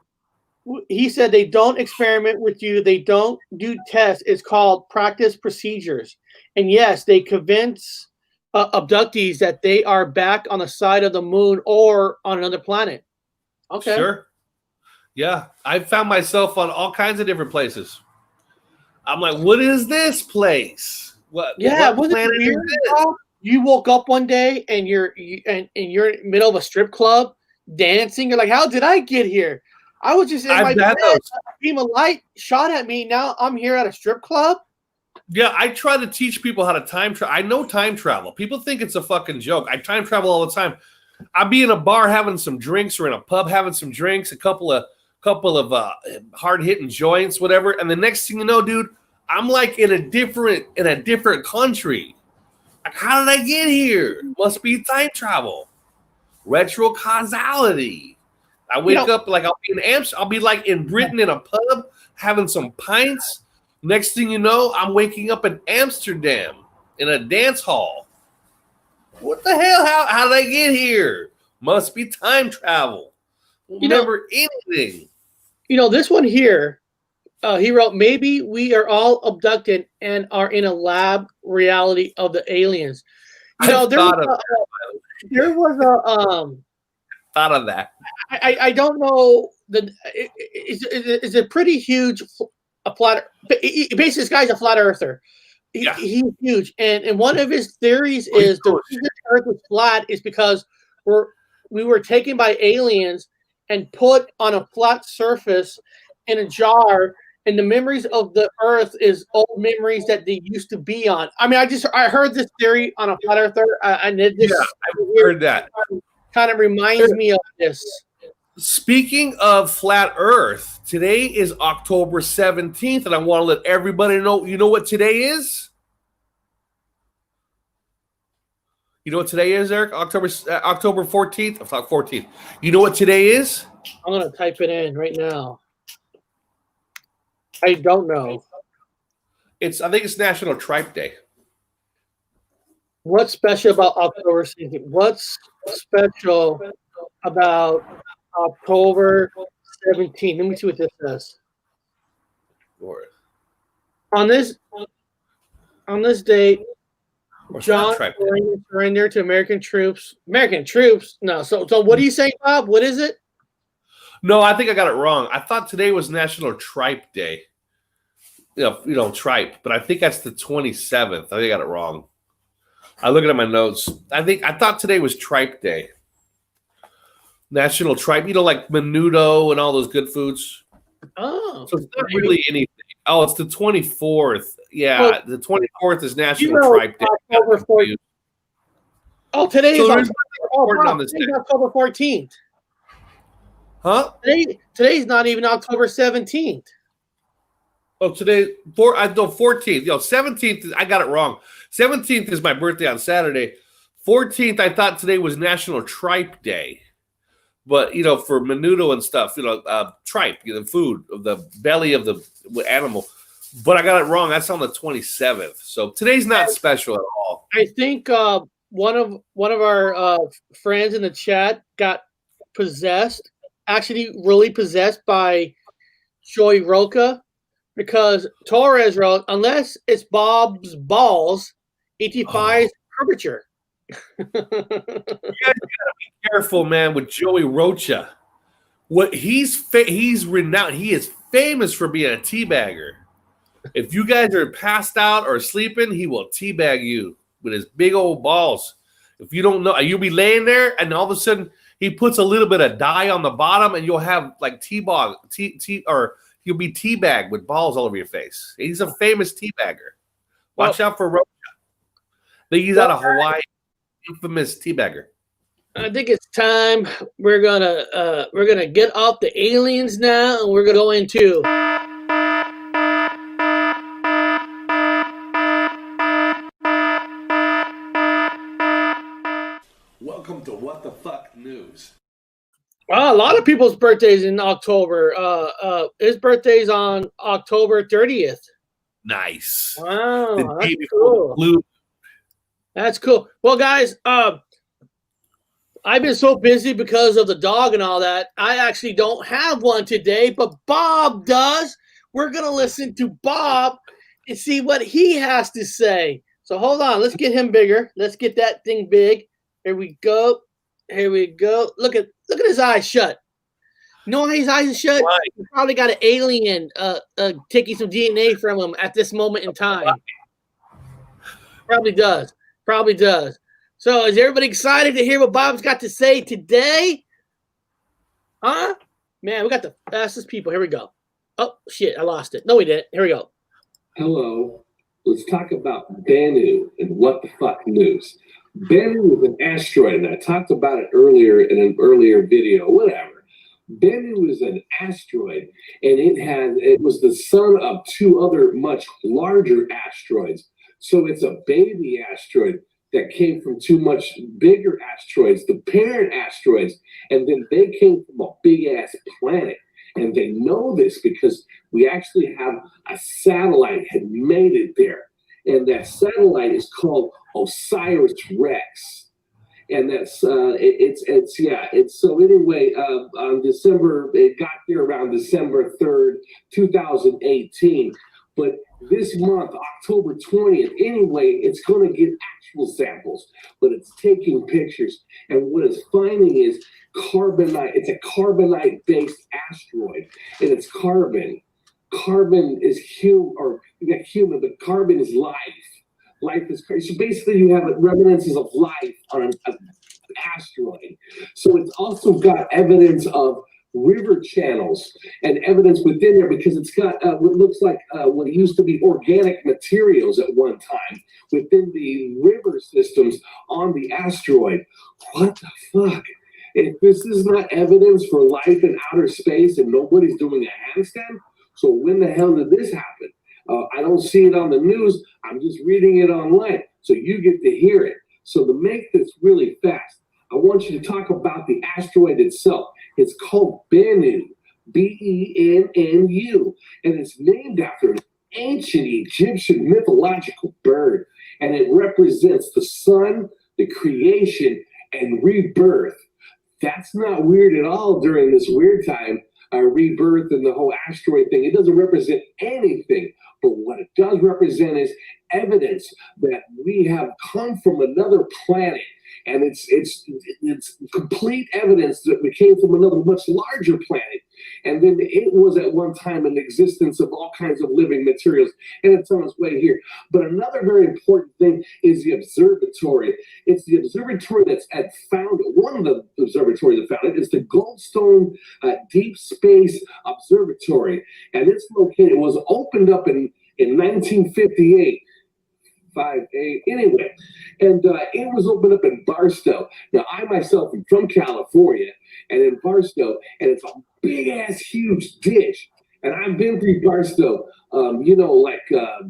B: He said they don't experiment with you. They don't do tests. It's called practice procedures. And yes, they convince abductees that they are back on the side of the moon or on another planet. Okay.
C: Sure. Yeah. I found myself on all kinds of different places. I'm like, what is this place? What planet is this?
B: You woke up one day and you're in the middle of a strip club dancing. You're like, how did I get here? I was just in my bed. A beam of light shot at me. Now I'm here at a strip club.
C: Yeah, I try to teach people how to time travel. I know time travel. People think it's a fucking joke. I time travel all the time. I'll be in a bar having some drinks, or in a pub having some drinks, a couple of hard hitting joints, whatever. And the next thing you know, dude, I'm like in a different country. Like, how did I get here? Must be time travel. Retro causality. I wake up like I'll be like in Britain in a pub having some pints. Next thing you know, I'm waking up in Amsterdam in a dance hall. What the hell? How did I get here? Must be time travel. Remember anything.
B: This one here, he wrote, maybe we are all abducted and are in a lab reality of the aliens. There was
C: thought of that.
B: I don't know. It's a pretty huge flat. Basically, this guy's a flat earther. He's huge, and one of his theories is the reason the Earth is flat is because we were taken by aliens and put on a flat surface in a jar. And the memories of the Earth is old memories that they used to be on. I mean, I heard this theory on a flat earther, and I've
C: heard that.
B: Kind of reminds me of this.
C: Speaking of flat Earth, today is October 17th, and I want to let everybody know. You know what today is? You know what today is, Eric? October 14th. I thought 14th. You know what today is?
B: I'm gonna type it in right now. I don't know.
C: I think it's National Tripe Day.
B: What's special about October 17th? What's special about October 17th? Let me see what this says. On this date, John surrendered to American troops. American troops? No. So what are you saying, Bob? What is it?
C: No, I think I got it wrong. I thought today was National Tripe Day. Tripe, but I think that's the 27th. I think I got it wrong. I look at my notes. I thought today was Tripe Day. National Tripe. Like menudo and all those good foods.
B: Oh,
C: So it's not really anything. Oh, it's the 24th. Yeah,
B: well,
C: the 24th is National Tripe Day.
B: October 14th. Oh, today is October 14th.
C: Huh?
B: Today's not even October 17th.
C: Oh, today, 14th. 17th, I got it wrong. 17th is my birthday on Saturday. 14th, I thought today was National Tripe Day. But, for menudo and stuff, tripe, food of the belly of the animal. But I got it wrong. That's on the 27th. So today's not special at all.
B: I think one of our friends in the chat got possessed, actually really possessed by Joey Roca, because Torres wrote, unless it's Bob's balls, it defies curvature.
C: You guys gotta be careful, man, with Joey Rocha. What he's renowned. He is famous for being a teabagger. If you guys are passed out or sleeping, he will teabag you with his big old balls. If you don't know, you'll be laying there, and all of a sudden he puts a little bit of dye on the bottom, and you'll have like or you'll be teabagged with balls all over your face. He's a famous teabagger. Watch out for Rocha. He's out of Hawaii. Infamous teabagger.
B: I think it's time we're gonna get off the aliens now, and we're gonna go into
C: Welcome to What the Fuck News.
B: a lot of people's birthdays in October. His birthday's on October 30th.
C: Nice.
B: Wow, that's cool. That's cool. Well, guys, I've been so busy because of the dog and all that. I actually don't have one today, but Bob does. We're going to listen to Bob and see what he has to say. So hold on. Let's get him bigger. Let's get that thing big. Here we go. Here we go. Look at his eyes shut. You know why his eyes are shut?
C: Right.
B: He probably got an alien taking some DNA from him at this moment in time. Probably does. Probably does. So is everybody excited to hear what Bob's got to say today? Huh? Man, we got the fastest people. Here we go. Oh, shit. I lost it. No, we didn't. Here we go.
E: Hello. Let's talk about Bennu and What the Fuck News. Bennu is an asteroid, and I talked about it earlier in an earlier video, whatever. Bennu is an asteroid, and it was the son of two other much larger asteroids. So it's a baby asteroid that came from two much bigger asteroids, the parent asteroids, and then they came from a big-ass planet. And they know this because we actually have a satellite had made it there. And that satellite is called OSIRIS-REx. And that's so anyway, on December, it got there around December 3rd, 2018. But this month, October 20th, anyway, it's going to get actual samples, but it's taking pictures. And what it's finding is carbonite. It's a carbonite-based asteroid, and it's carbon. Carbon is human, but carbon is life. Life is crazy. So basically, you have reminiscences of life on an asteroid. So it's also got evidence of river channels and evidence within there because it's got what looks like what used to be organic materials at one time within the river systems on the asteroid. What the fuck? If this is not evidence for life in outer space and nobody's doing a handstand, so when the hell did this happen? I don't see it on the news. I'm just reading it online, so you get to hear it. So to make this really fast, I want you to talk about the asteroid itself. It's called Bennu, B-E-N-N-U, and it's named after an ancient Egyptian mythological bird, and it represents the sun, the creation, and rebirth. That's not weird at all during this weird time, rebirth and the whole asteroid thing. It doesn't represent anything, but what it does represent is evidence that we have come from another planet. And it's complete evidence that we came from another much larger planet. And then it was at one time in existence of all kinds of living materials, and it's on its way here. But another very important thing is the observatory. It's the observatory that's found, one of the observatories that found it is the Goldstone Deep Space Observatory. And it's located, it was opened up in 1958. 5'8". Anyway, and it was opened up in Barstow. Now, I myself am from California, and in Barstow, and it's a big ass, huge dish. And I've been through Barstow, like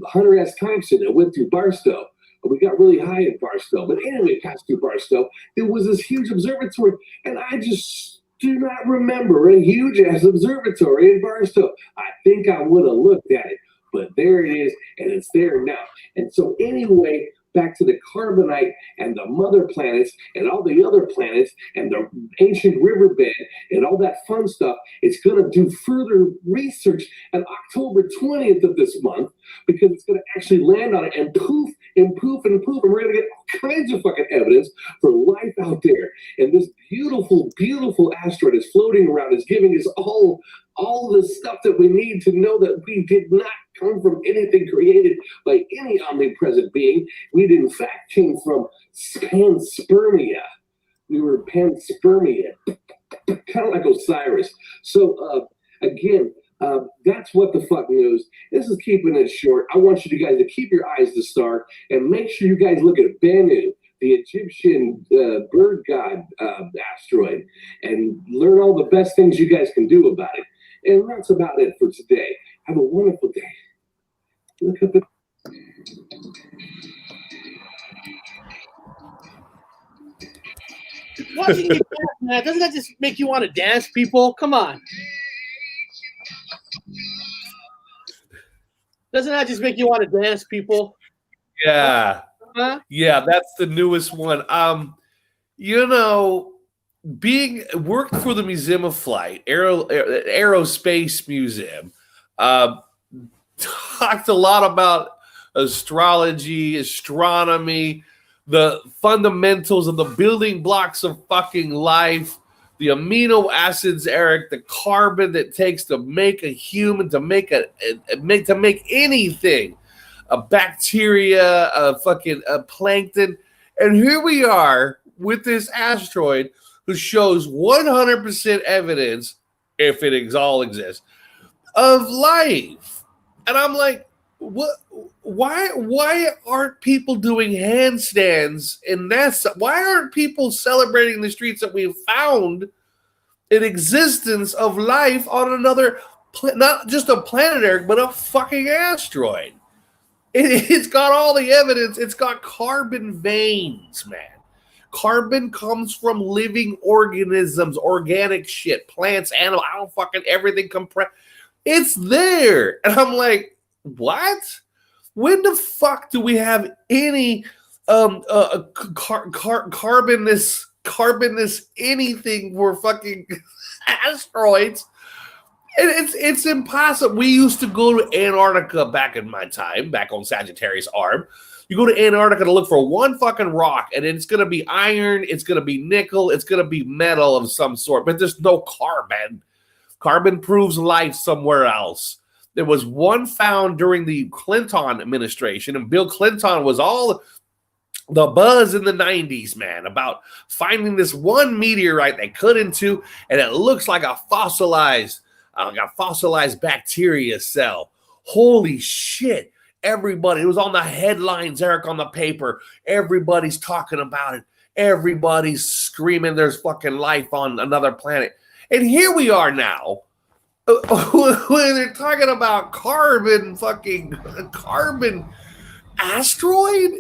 E: Hunter S. Thompson. I went through Barstow. We got really high in Barstow. But anyway, passed through Barstow, there was this huge observatory, and I just do not remember a huge ass observatory in Barstow. I think I would have looked at it. But there it is, and it's there now. And so anyway, back to the carbonite and the mother planets and all the other planets and the ancient riverbed and all that fun stuff, it's going to do further research on October 20th of this month, because it's going to actually land on it and poof and poof and poof, and we're going to get all kinds of fucking evidence for life out there. And this beautiful, beautiful asteroid is floating around, is giving us all the stuff that we need to know that we did not come from anything created by any omnipresent being. We, in fact, came from panspermia. We were panspermia, kind of like Osiris. So, again, that's what the fuck news. This is keeping it short. I want you guys to keep your eyes to star and make sure you guys look at Bennu, the Egyptian bird god asteroid, and learn all the best things you guys can do about it. And that's about it for today. Have a wonderful day. Look at the...
B: Watching you dance, man, doesn't that just make you want to dance, people? Come on. Doesn't that just make you want to dance, people?
C: Yeah.
B: Huh?
C: Yeah, that's the newest one. Being worked for the Museum of Flight, Aerospace Museum, talked a lot about astrology, astronomy, the fundamentals of the building blocks of fucking life, the amino acids, Eric, the carbon that it takes to make a human, to make anything, a bacteria, a plankton, and here we are with this asteroid who shows 100% evidence, if it all exists, of life. And I'm like, what? Why aren't people doing handstands in NASA? Why aren't people celebrating the streets that we've found an existence of life on another, not just a planet, Eric, but a fucking asteroid? It's got all the evidence. It's got carbon veins, man. Carbon comes from living organisms, organic shit, plants, animals, everything compressed. It's there. And I'm like, what? When the fuck do we have any carbonous anything for fucking asteroids? And it's impossible. We used to go to Antarctica back in my time, back on Sagittarius Arm. You go to Antarctica to look for one fucking rock, and it's going to be iron, it's going to be nickel, it's going to be metal of some sort, but there's no carbon. Carbon proves life somewhere else. There was one found during the Clinton administration, and Bill Clinton was all the buzz in the 90s, man, about finding this one meteorite they cut into, and it looks like a fossilized bacteria cell. Holy shit. Everybody, it was on the headlines, Eric, on the paper. Everybody's talking about it. Everybody's screaming there's fucking life on another planet. And here we are now, when they're talking about carbon asteroid,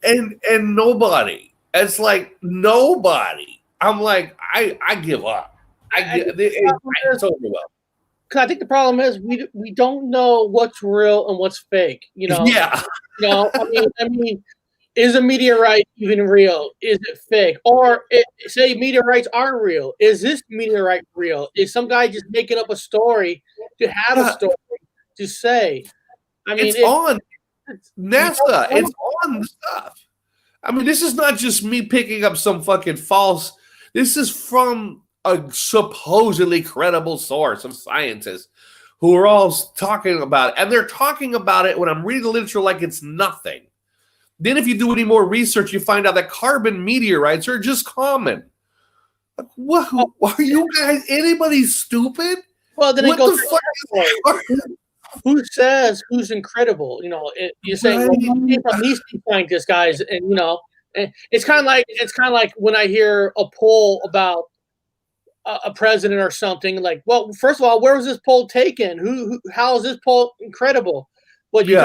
C: and nobody. It's like nobody. I'm like, I give up. It's overwhelming.
B: Because I think the problem is we don't know what's real and what's fake.
C: Yeah.
B: I mean, is a meteorite even real? Is it fake? Or say meteorites are real. Is this meteorite real? Is some guy just making up a story to have a story to say? I mean,
C: it's on NASA. It's on the stuff. I mean, this is not just me picking up some fucking false. This is from a supposedly credible source of scientists who are all talking about it. And they're talking about it when I'm reading the literature like it's nothing. Then if you do any more research, you find out that carbon meteorites are just common. Like, what? Are you guys, anybody stupid?
B: Well, then
C: What
B: it goes.
C: the fuck is
B: Who says who's incredible? You know, you're saying well, it came from these two scientists, guys, and you know, it's kind of like when I hear a poll about a president or something. Like, well, first of all, where was this poll taken? How is this poll incredible? What you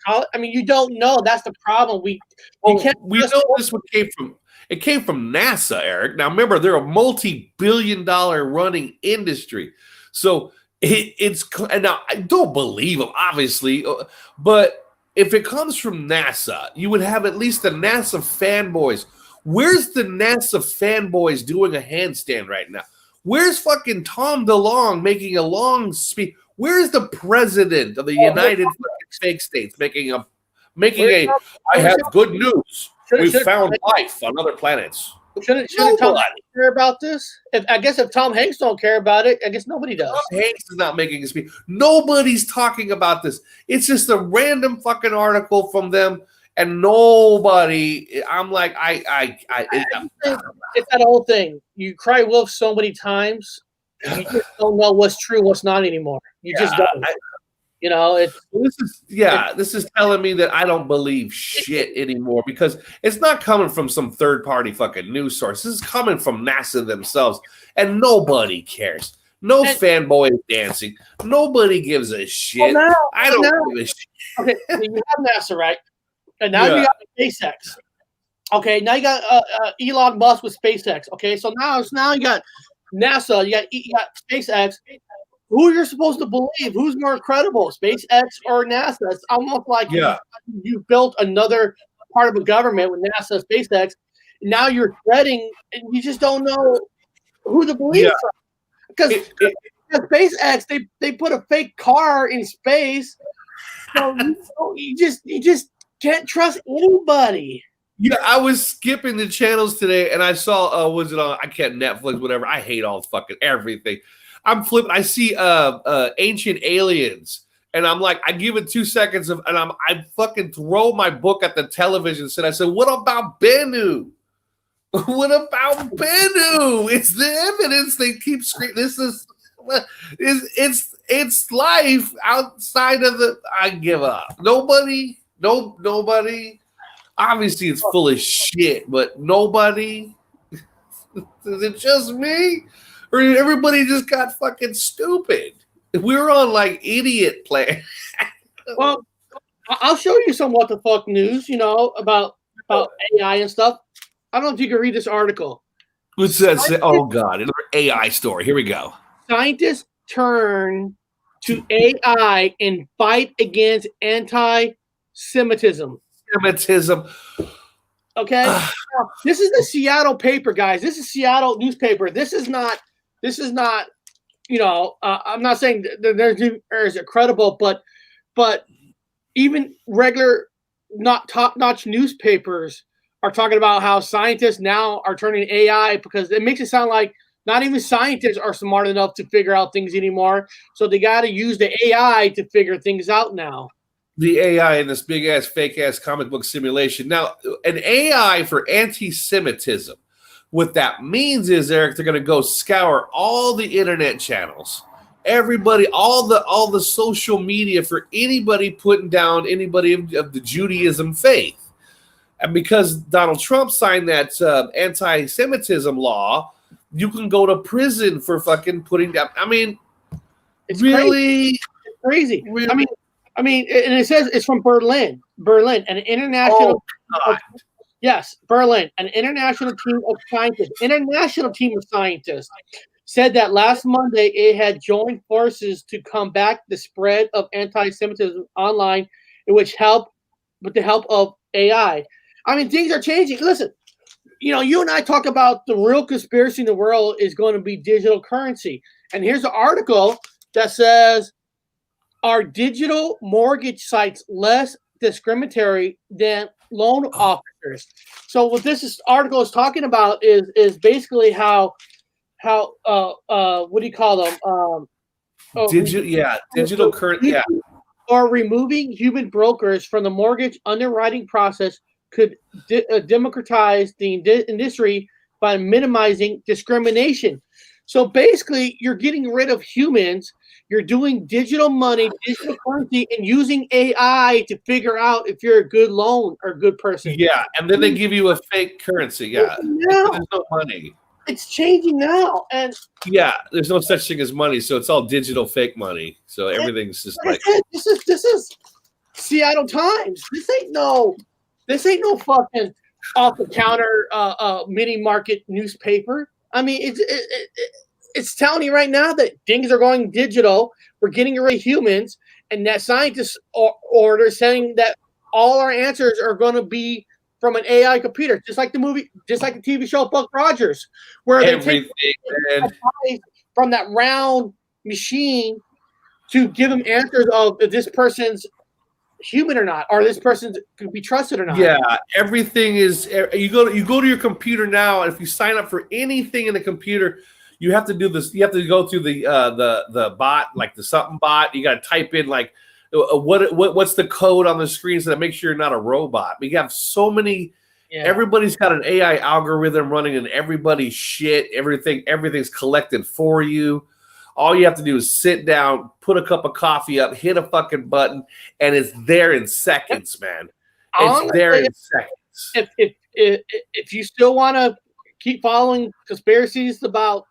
B: call it? I mean, you don't know. That's the problem. We know
C: this one came from. It came from NASA, Eric. Now remember, they're a multi-billion-dollar running industry, so it's. And now I don't believe them, obviously, but if it comes from NASA, you would have at least the NASA fanboys. Where's the NASA fanboys doing a handstand right now? Where's fucking Tom DeLonge making a long speech? Where's the president of the United States making a? I have good news. We found life on other planets.
B: Shouldn't Tom Hanks care about this? I guess if Tom Hanks don't care about it, I guess nobody does.
C: Tom Hanks is not making a speech. Nobody's talking about this. It's just a random fucking article from them, and nobody. I'm like,
B: it's that old thing. You cry wolf so many times, you just don't know what's true, what's not anymore. You just don't. You know,
C: this is telling me that I don't believe shit anymore because it's not coming from some third-party fucking news source. This is coming from NASA themselves, and nobody cares. No fanboy is dancing. Nobody gives a shit. I don't give a shit.
B: Okay, so you have NASA, right? And now you got SpaceX. Okay, now you got Elon Musk with SpaceX. Okay, so now you got NASA, you got SpaceX. Who you're supposed to believe? Who's more credible, SpaceX or NASA? It's almost like you built another part of the government with NASA, SpaceX. Now you're threading, and you just don't know who to believe. Because SpaceX, they put a fake car in space, so you just can't trust anybody.
C: Yeah, I was skipping the channels today, and I saw was it on? I can't Netflix, whatever. I hate all fucking everything. I'm flipping. I see Ancient Aliens, and I'm like, I give it 2 seconds and I fucking throw my book at the television set. I said, "What about Bennu? What about Bennu? It's the evidence." They keep screaming. This is it's life outside of the. I give up. Nobody. Obviously, it's full of shit, but nobody. Is it just me? Or everybody just got fucking stupid? We were on like idiot plan.
B: Well, I'll show you some what the fuck news, you know, about AI and stuff. I don't know if you can read this article.
C: Who says, oh God, another AI story. Here we go.
B: Scientists turn to AI and fight against anti-Semitism. Okay? This is the Seattle paper, guys. This is Seattle newspaper. This is not, you know, I'm not saying there's a credible, but even regular, not top-notch newspapers are talking about how scientists now are turning AI because it makes it sound like not even scientists are smart enough to figure out things anymore. So they got to use the AI to figure things out now.
C: The AI in this big-ass, fake-ass comic book simulation. Now, an AI for anti-Semitism. What that means is, Eric, they're going to go scour all the internet channels, everybody, all the social media for anybody putting down anybody of the Judaism faith. And because Donald Trump signed that anti-Semitism law, you can go to prison for fucking putting down. I mean,
B: it's
C: really?
B: It's crazy.
C: Really?
B: I mean, and it says it's from Berlin, an international. Yes, Berlin, an international team of scientists, said that last Monday it had joined forces to combat the spread of anti-Semitism online, with the help of AI. I mean, things are changing. Listen, you know, you and I talk about the real conspiracy in the world is going to be digital currency. And here's an article that says, are digital mortgage sites less discriminatory than loan officers? So what this article is talking about is basically how how what do you call them?
C: Digital current, yeah.
B: Or removing human brokers from the mortgage underwriting process could democratize the industry by minimizing discrimination. So basically, you're getting rid of humans. You're doing digital money, digital currency, and using AI to figure out if you're a good loan or a good person.
C: Yeah, and then they give you a fake currency. Yeah,
B: Now,
C: there's no money.
B: it's changing now, and
C: Yeah, there's no such thing as money, so it's all digital fake money. So everything's just like
B: this is Seattle Times. This ain't no fucking off the counter mini market newspaper. I mean, it's telling you right now that things are going digital. We're getting rid of humans, and that scientists order saying that all our answers are going to be from an AI computer, just like the TV show Buck Rogers, where they take from that round machine to give them answers of if this person's human or not, or this person could be trusted or not.
C: Yeah, everything is. You go to your computer now, and if you sign up for anything in the computer, you have to do this. You have to go through the bot, like the something bot. You got to type in like what's the code on the screen so that makes sure you're not a robot. We have so many. Yeah. Everybody's got an AI algorithm running in everybody's shit. Everything's collected for you. All you have to do is sit down, put a cup of coffee up, hit a fucking button, and it's there in seconds, man. It's there in seconds.
B: If you still want to keep following conspiracies about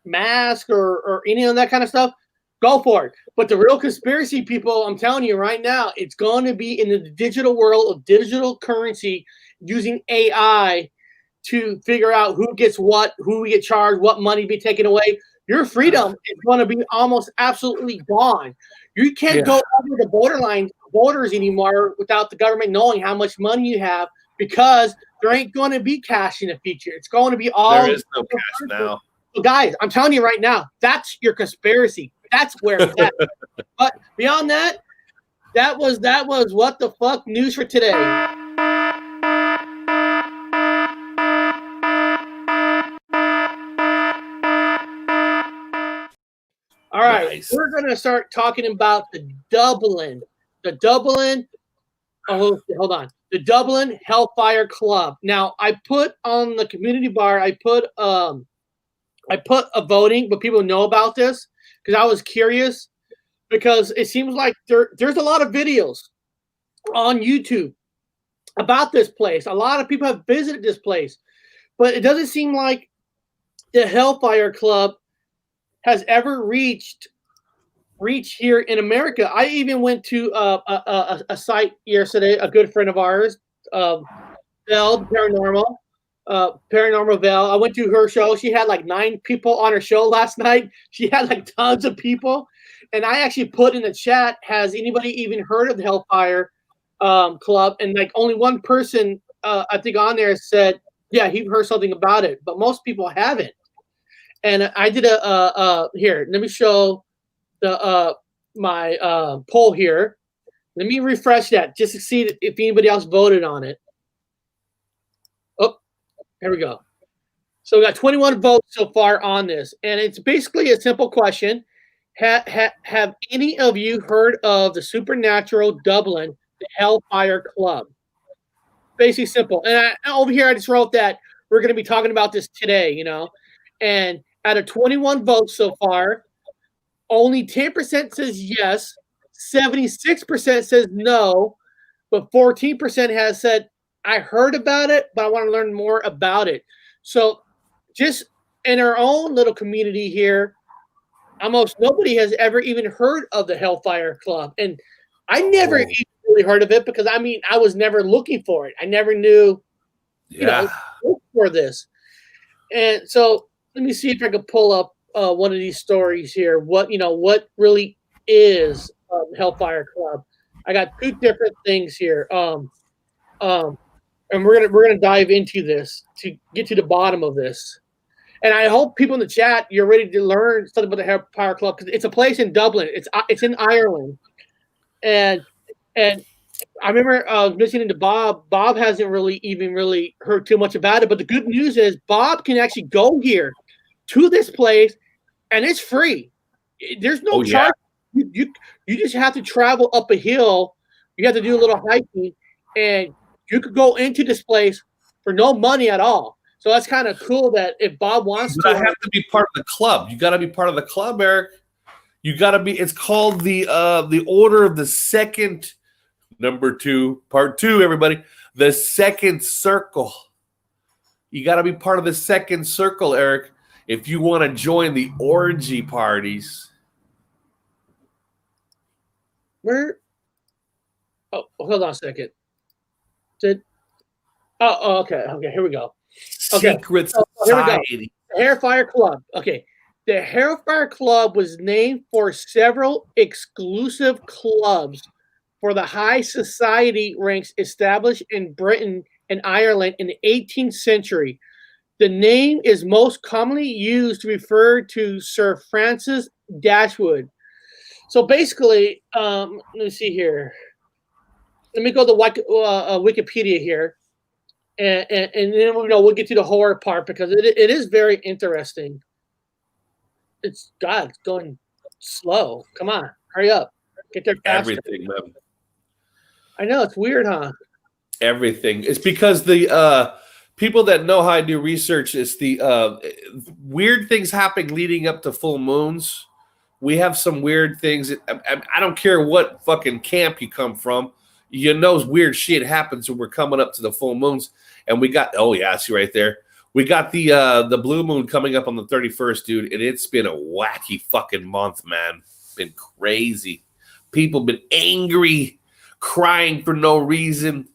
B: masks or any of that kind of stuff, go for it. But the real conspiracy people, I'm telling you right now, it's going to be in the digital world of digital currency using AI to figure out who gets what, who we get charged, what money be taken away. Your freedom is going to be almost absolutely gone. You can't go over the borders anymore without the government knowing how much money you have, because there ain't going to be cash in the future. It's going to be all.
C: There is no cash now.
B: So guys, I'm telling you right now, that's your conspiracy. That's where it's at. But beyond that, that was what the fuck news for today. All right, nice. We're going to start talking about the Dublin. The Dublin Hellfire Club. Now, I put on the community bar, I put a voting, but people know about this because I was curious, because it seems like there's a lot of videos on YouTube about this place. A lot of people have visited this place, but it doesn't seem like the Hellfire Club has ever reached here in America. I even went to a site yesterday, a good friend of ours, Vel Paranormal Vel. I went to her show. She had like 9 people on her show last night. She had like tons of people. And I actually put in the chat, has anybody even heard of the Hellfire Club? And like only one person, I think on there said, yeah, he heard something about it. But most people haven't. And I did here, let me show the my poll here. Let me refresh that just to see if anybody else voted on it. Oh, here we go. So we got 21 votes so far on this. And it's basically a simple question. Have any of you heard of the supernatural Dublin, the Hellfire Club? Basically simple. And over here, I just wrote that we're going to be talking about this today, you know. And out of 21 votes so far, only 10% says yes, 76% says no, but 14% has said, I heard about it, but I want to learn more about it. So just in our own little community here, almost nobody has ever even heard of the Hellfire Club. And I never even really heard of it because, I mean, I was never looking for it. I never knew, look for this. And so let me see if I can pull up one of these stories here. What really is Hellfire Club? I got 2 different things here. And we're gonna dive into this to get to the bottom of this. And I hope people in the chat, you're ready to learn something about the Hellfire Club, because it's a place in Dublin. It's in Ireland, and I remember listening to Bob. Bob hasn't really heard too much about it, but the good news is Bob can actually go here. to this place, and it's free. There's no
C: Oh, yeah.
B: charge. You just have to travel up a hill. You have to do a little hiking, and you could go into this place for no money at all. So that's kind of cool that if Bob wants
C: But I
B: to,
C: have to be part of the club. You got to be part of the club, Eric. You got to be. It's called the Order of the Second, number 2, part 2. Everybody, the Second Circle. You got to be part of the Second Circle, Eric, if you want to join the orgy parties.
B: where? Oh, hold on a second. Okay. Here we go. Okay.
C: Secret
B: So, here we go.
C: society.
B: The Hellfire Club. Okay. The Hellfire Club was named for several exclusive clubs for the high society ranks established in Britain and Ireland in the 18th century. The name is most commonly used to refer to Sir Francis Dashwood. So basically, let me see here. Let me go to Wikipedia here. And then we'll get to the horror part because it is very interesting. It's going slow. Come on, hurry up, get there faster.
C: Everything, man.
B: I know it's weird, huh?
C: Everything. It's because the people that know how I do research, it's the weird things happening leading up to full moons. We have some weird things. I don't care what fucking camp you come from. You know, weird shit happens when we're coming up to the full moons. And we got, oh yeah, see right there. We got the blue moon coming up on the 31st, dude. And it's been a wacky fucking month, man. Been crazy. People been angry, crying for no reason,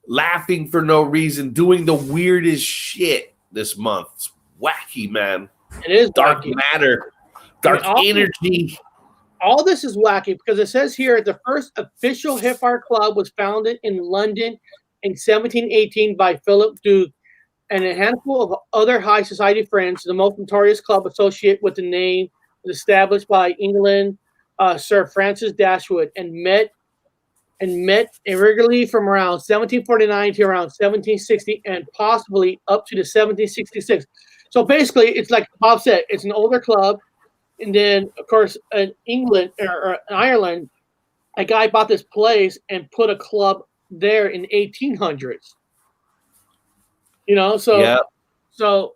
C: laughing for no reason, doing the weirdest shit this month. It's wacky, man.
B: It is
C: Dark
B: wacky.
C: matter, dark energy.
B: All this is wacky because it says here the first official Hellfire Club was founded in London in 1718 by Philip Duke and a handful of other high society friends. The most notorious club associated with the name was established by England Sir Francis Dashwood and met irregularly from around 1749 to around 1760 and possibly up to the 1766. So basically, it's like Bob said, it's an older club. And then, of course, in England or Ireland, a guy bought this place and put a club there in the 1800s. You know, so
C: Yeah.
B: so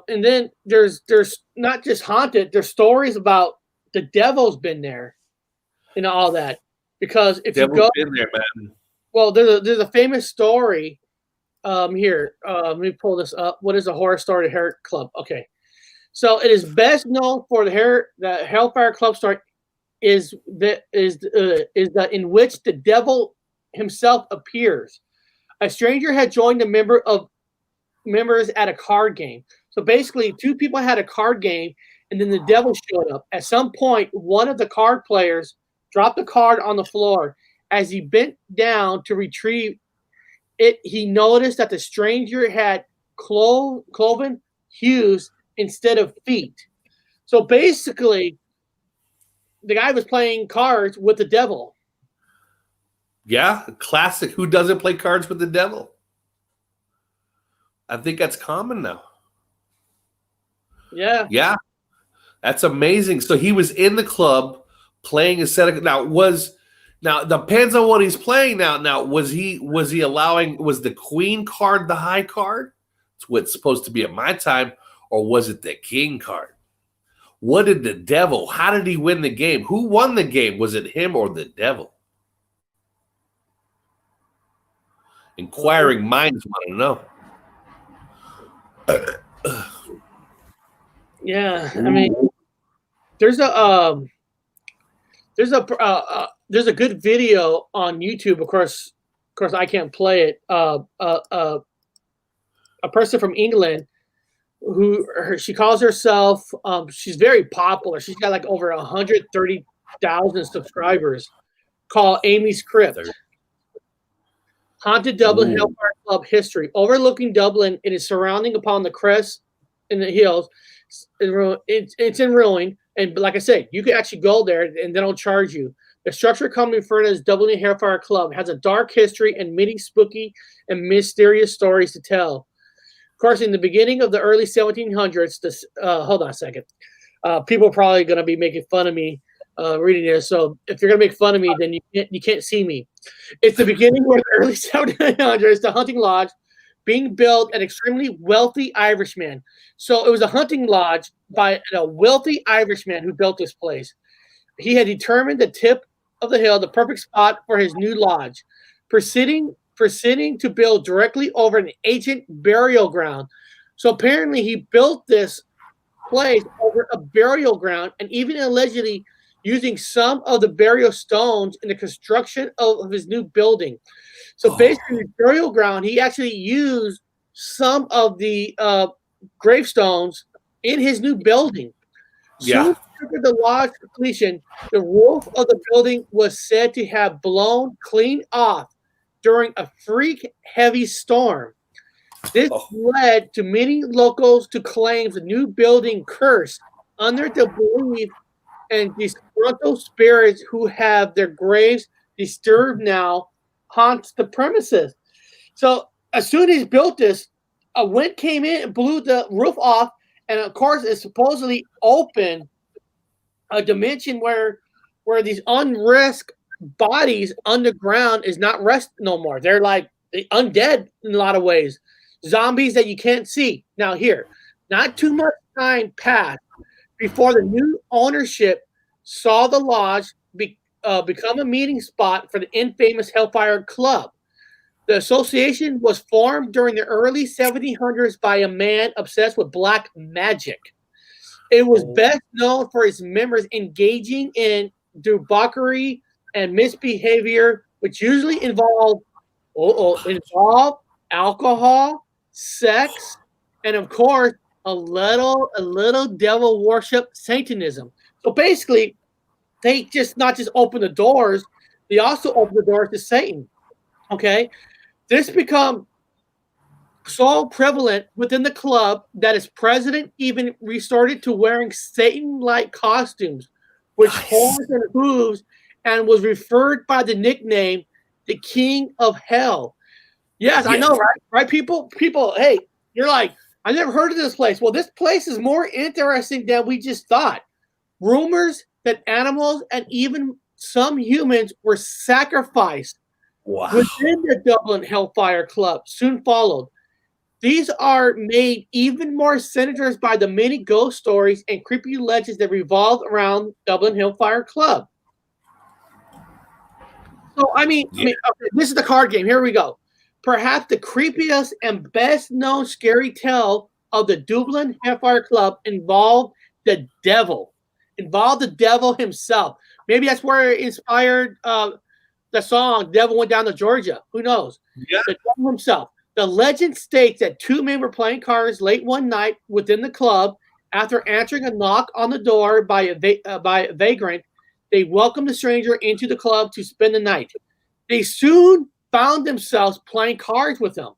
B: and then there's not just haunted. There's stories about the devil's been there, and all that. Because if
C: Devil's
B: you go,
C: been there, man.
B: well, there's a famous story. Here, let me pull this up. What is a horror story Hair Club? Okay. So it is best known for the Hellfire Club story is that in which the devil himself appears. A stranger had joined the members at a card game. So basically, two people had a card game, and then the devil showed up. At some point, one of the card players dropped the card on the floor. As he bent down to retrieve it, he noticed that the stranger had cloven hues instead of feet. So basically, the guy was playing cards with the devil.
C: Yeah, classic. Who doesn't play cards with the devil? I think that's common now.
B: Yeah.
C: Yeah, that's amazing. So he was in the club playing a set of now depends on what he's playing now. Now was he allowing the queen card the high card? It's what's supposed to be at my time, or was it the king card? What did the devil? How did he win the game? Who won the game? Was it him or the devil? Inquiring minds want to know.
B: Yeah, I mean, there's a good video on YouTube. Of course, I can't play it. A person from England she calls herself. She's very popular. She's got like over 130,000 subscribers. Called Amy's Crypt. Haunted Dublin Hellfire Club history. Overlooking Dublin, it is surrounding upon the crest in the hills. It's in ruin, and like I said, you can actually go there and they don't charge you. The structure commonly referred to as Dublin Hellfire Club has a dark history and many spooky and mysterious stories to tell. Of course, in the beginning of the early 1700s, hold on a second. People are probably going to be making fun of me reading this. So if you're going to make fun of me, then you can't see me. It's the beginning of the early 1700s, the hunting lodge being built an extremely wealthy Irishman. So it was a hunting lodge by a wealthy Irishman who built this place. He had determined the tip of the hill, the perfect spot for his new lodge, proceeding to build directly over an ancient burial ground. So apparently he built this place over a burial ground and even allegedly using some of the burial stones in the construction of his new building. So basically, the burial ground, he actually used some of the gravestones in his new building.
C: Yeah.
B: Soon after the lodge completion, the roof of the building was said to have blown clean off during a freak heavy storm. This led to many locals to claim the new building cursed under the belief and disgruntled spirits who have their graves disturbed now haunts the premises. So as soon as he built this, a wind came in and blew the roof off, and of course it supposedly opened a dimension where these unrest bodies underground is not rest no more. They're like undead in a lot of ways. Zombies that you can't see. Now here, not too much time passed before the new ownership saw the lodge become a meeting spot for the infamous Hellfire Club. The association was formed during the early 1700s by a man obsessed with black magic. It was best known for its members engaging in debauchery and misbehavior, which usually involved alcohol, sex, and of course a little devil worship, Satanism. So basically, they just not just open the doors, they also open the doors to Satan. Okay, this become so prevalent within the club that its president even resorted to wearing Satan-like costumes, with horns and hooves, and was referred by the nickname the King of Hell. Yes, I know, right? Right, people, hey, you're like, I never heard of this place. Well, this place is more interesting than we just thought. Rumors that animals and even some humans were sacrificed within the Dublin Hellfire Club soon followed. These are made even more sinister by the many ghost stories and creepy legends that revolve around Dublin Hellfire Club. So, I mean, okay, this is the card game. Here we go. Perhaps the creepiest and best known scary tale of the Dublin Hellfire Club involved the devil. Involved the devil himself. Maybe that's where it inspired the song "Devil Went Down to Georgia." Who knows? Yeah. The devil himself. The legend states that two men were playing cards late one night within the club. After answering a knock on the door by a vagrant, they welcomed the stranger into the club to spend the night. They soon found themselves playing cards with him.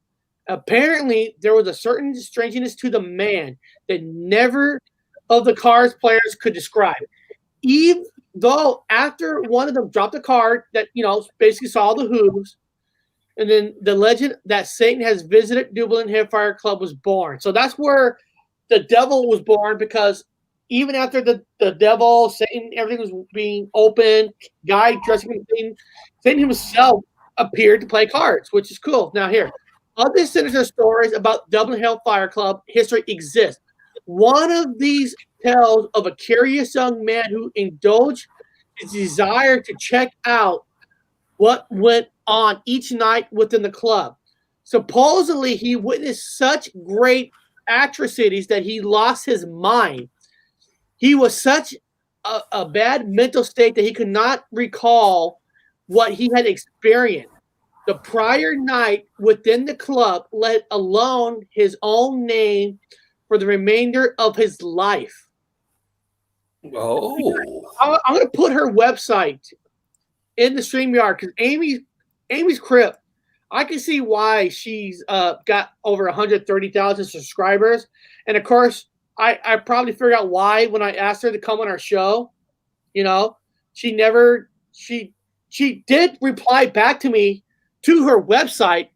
B: Apparently, there was a certain strangeness to the man that never of the cards players could describe. Even though after one of them dropped a card that, basically saw the hooves, and then the legend that Satan has visited Dublin Hellfire Club was born. So that's where the devil was born, because even after the devil, Satan, everything was being open, guy dressing as Satan himself appeared to play cards, which is cool. Now here, other sinister stories about Dublin Hellfire Club history exist. One of these tells of a curious young man who indulged his desire to check out what went on each night within the club. Supposedly, he witnessed such great atrocities that he lost his mind. He was such a bad mental state that he could not recall what he had experienced the prior night within the club, let alone his own name for the remainder of his life.
C: Oh.
B: I'm going to put her website in the StreamYard because Amy's Crypt, I can see why she's got over 130,000 subscribers. And of course, I probably figured out why when I asked her to come on our show. She did reply back to me to her website,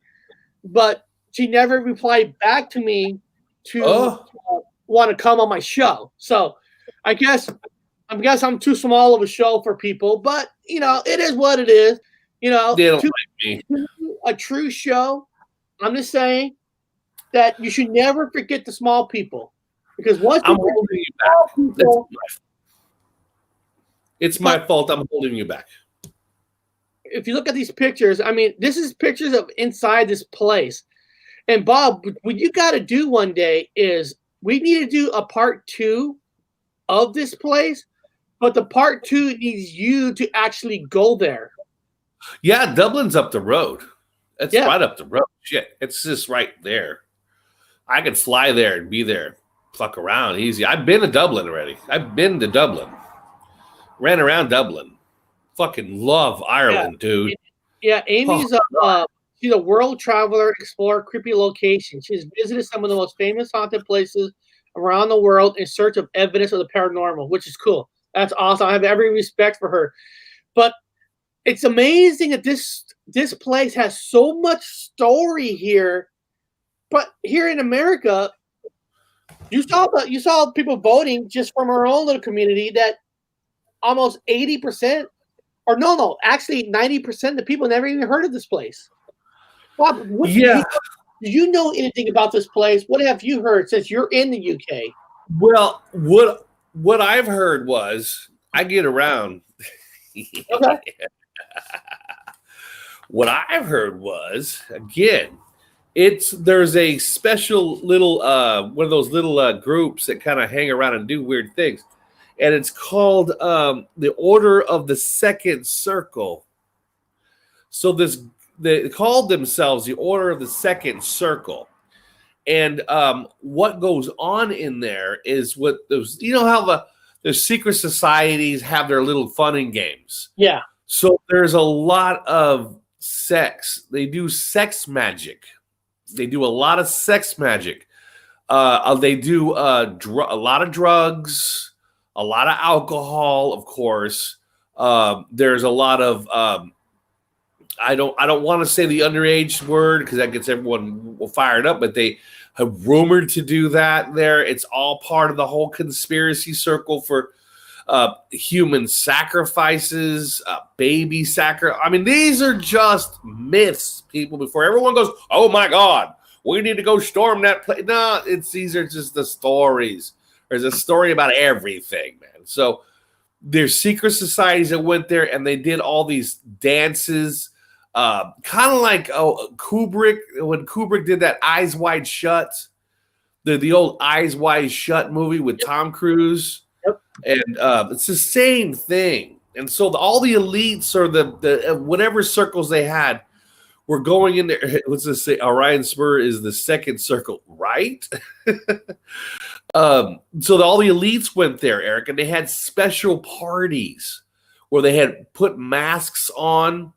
B: but she never replied back to me to
C: Oh.
B: want to come on my show. So I guess I'm too small of a show for people, but it is what it is.
C: They don't
B: To
C: like me.
B: a true show, I'm just saying that you should never forget the small people, because once
C: I'm
B: you forget
C: holding you
B: the small
C: back.
B: people,
C: It's my fault. I'm holding you back.
B: if you look at these pictures, I mean, this is pictures of inside this place. And Bob, what you got to do one day is we need to do a part 2 of this place, but the part 2 needs you to actually go there.
C: Yeah, Dublin's up the road. It's
B: Yeah.
C: right up the road. Shit, it's just right there. I could fly there and be there, fuck around easy. I've been to Dublin already. I've been to Dublin. Ran around Dublin. Fucking love Ireland, dude.
B: Yeah, Amy's she's a world traveler, explorer, creepy location. She's visited some of the most famous haunted places around the world in search of evidence of the paranormal, which is cool. That's awesome. I have every respect for her. But it's amazing that this place has so much story here. But here in America, you saw people voting just from our own little community that almost 80%, or no, actually 90% of the people never even heard of this place. Bob,
C: Yeah.
B: do you know anything about this place? What have you heard since you're in the UK?
C: Well, what I've heard was I get around.
B: Okay.
C: What I've heard was, again, there's a special little one of those little groups that kind of hang around and do weird things, and it's called the Order of the Second Circle. So they called themselves the Order of the Second Circle, and what goes on in there is what those, how the secret societies have their little fun and games.
B: Yeah.
C: So there's a lot of sex. They do sex magic. They do a lot of sex magic. They do a lot of drugs, a lot of alcohol, of course. There's a lot of I don't want to say the underage word because that gets everyone fired up, but they have rumored to do that there. It's all part of the whole conspiracy circle for human sacrifices, baby sacrifice. I mean, these are just myths, people, before everyone goes, oh my God, we need to go storm that place. No, these are just the stories. There's a story about everything, man. So there's secret societies that went there and they did all these dances, kind of like Kubrick, when Kubrick did that Eyes Wide Shut, the old Eyes Wide Shut movie with Tom Cruise.
B: Yep.
C: And it's the same thing. And so all the elites or the whatever circles they had were going in there. Let's just say Orion Spur is the second circle, right? So all the elites went there, Eric, and they had special parties where they had put masks on,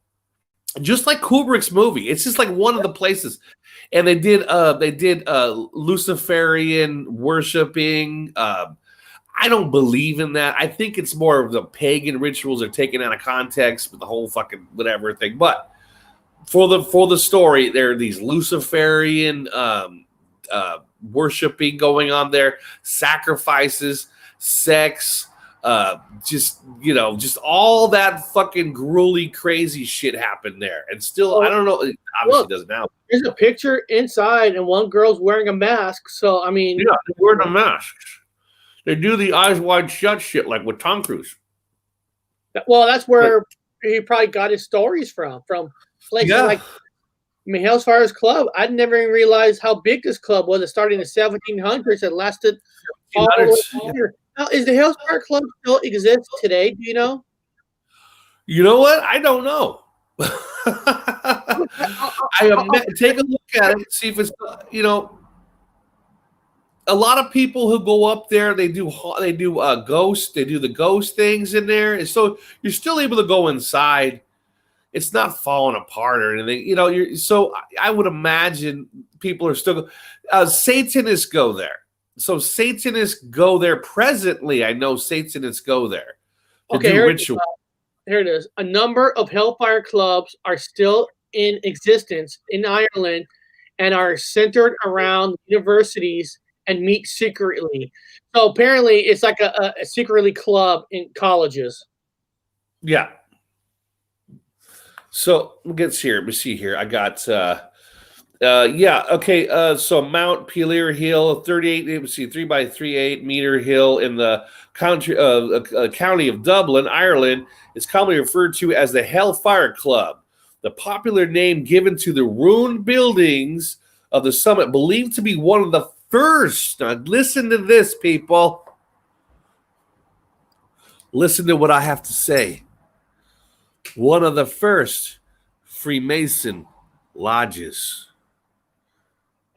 C: just like Kubrick's movie. It's just like one of the places. And they did Luciferian worshiping. I don't believe in that. I think it's more of the pagan rituals are taken out of context with the whole fucking whatever thing. But for the story, there are these Luciferian worshiping going on there, sacrifices, sex, just all that fucking gruely crazy shit happened there. And still, I don't know. It obviously doesn't now.
B: There's a picture inside, and one girl's wearing a mask. So I mean,
C: Yeah, they're wearing a mask. They do the Eyes Wide Shut shit like with Tom Cruise.
B: Well, that's where he probably got his stories from places like Hellfire Club. I never even realized how big this club was. It started in the 1700s. It lasted all the way here. Now, is the Hellfire Club still exist today? Do you know?
C: You know what? I don't know. Take a look at it, see if it's a lot of people who go up there, they do ghosts, they do the ghost things in there, and so you're still able to go inside. It's not falling apart or anything, so I would imagine people are still. Satanists go there, so Satanists go there presently. I know Satanists go there to do ritual.
B: Here it is. A number of Hellfire clubs are still in existence in Ireland, and are centered around universities and meet secretly. So apparently, it's like a secretly club in colleges.
C: Yeah. So let's here. Let me see here. I got yeah, okay. So Mount Pelier Hill, 38, let me see, 3 by 3 8 meter hill in the county of Dublin, Ireland, is commonly referred to as the Hellfire Club, the popular name given to the ruined buildings of the summit, believed to be one of the first. Now, listen to this, people. Listen to what I have to say. One of the first Freemason lodges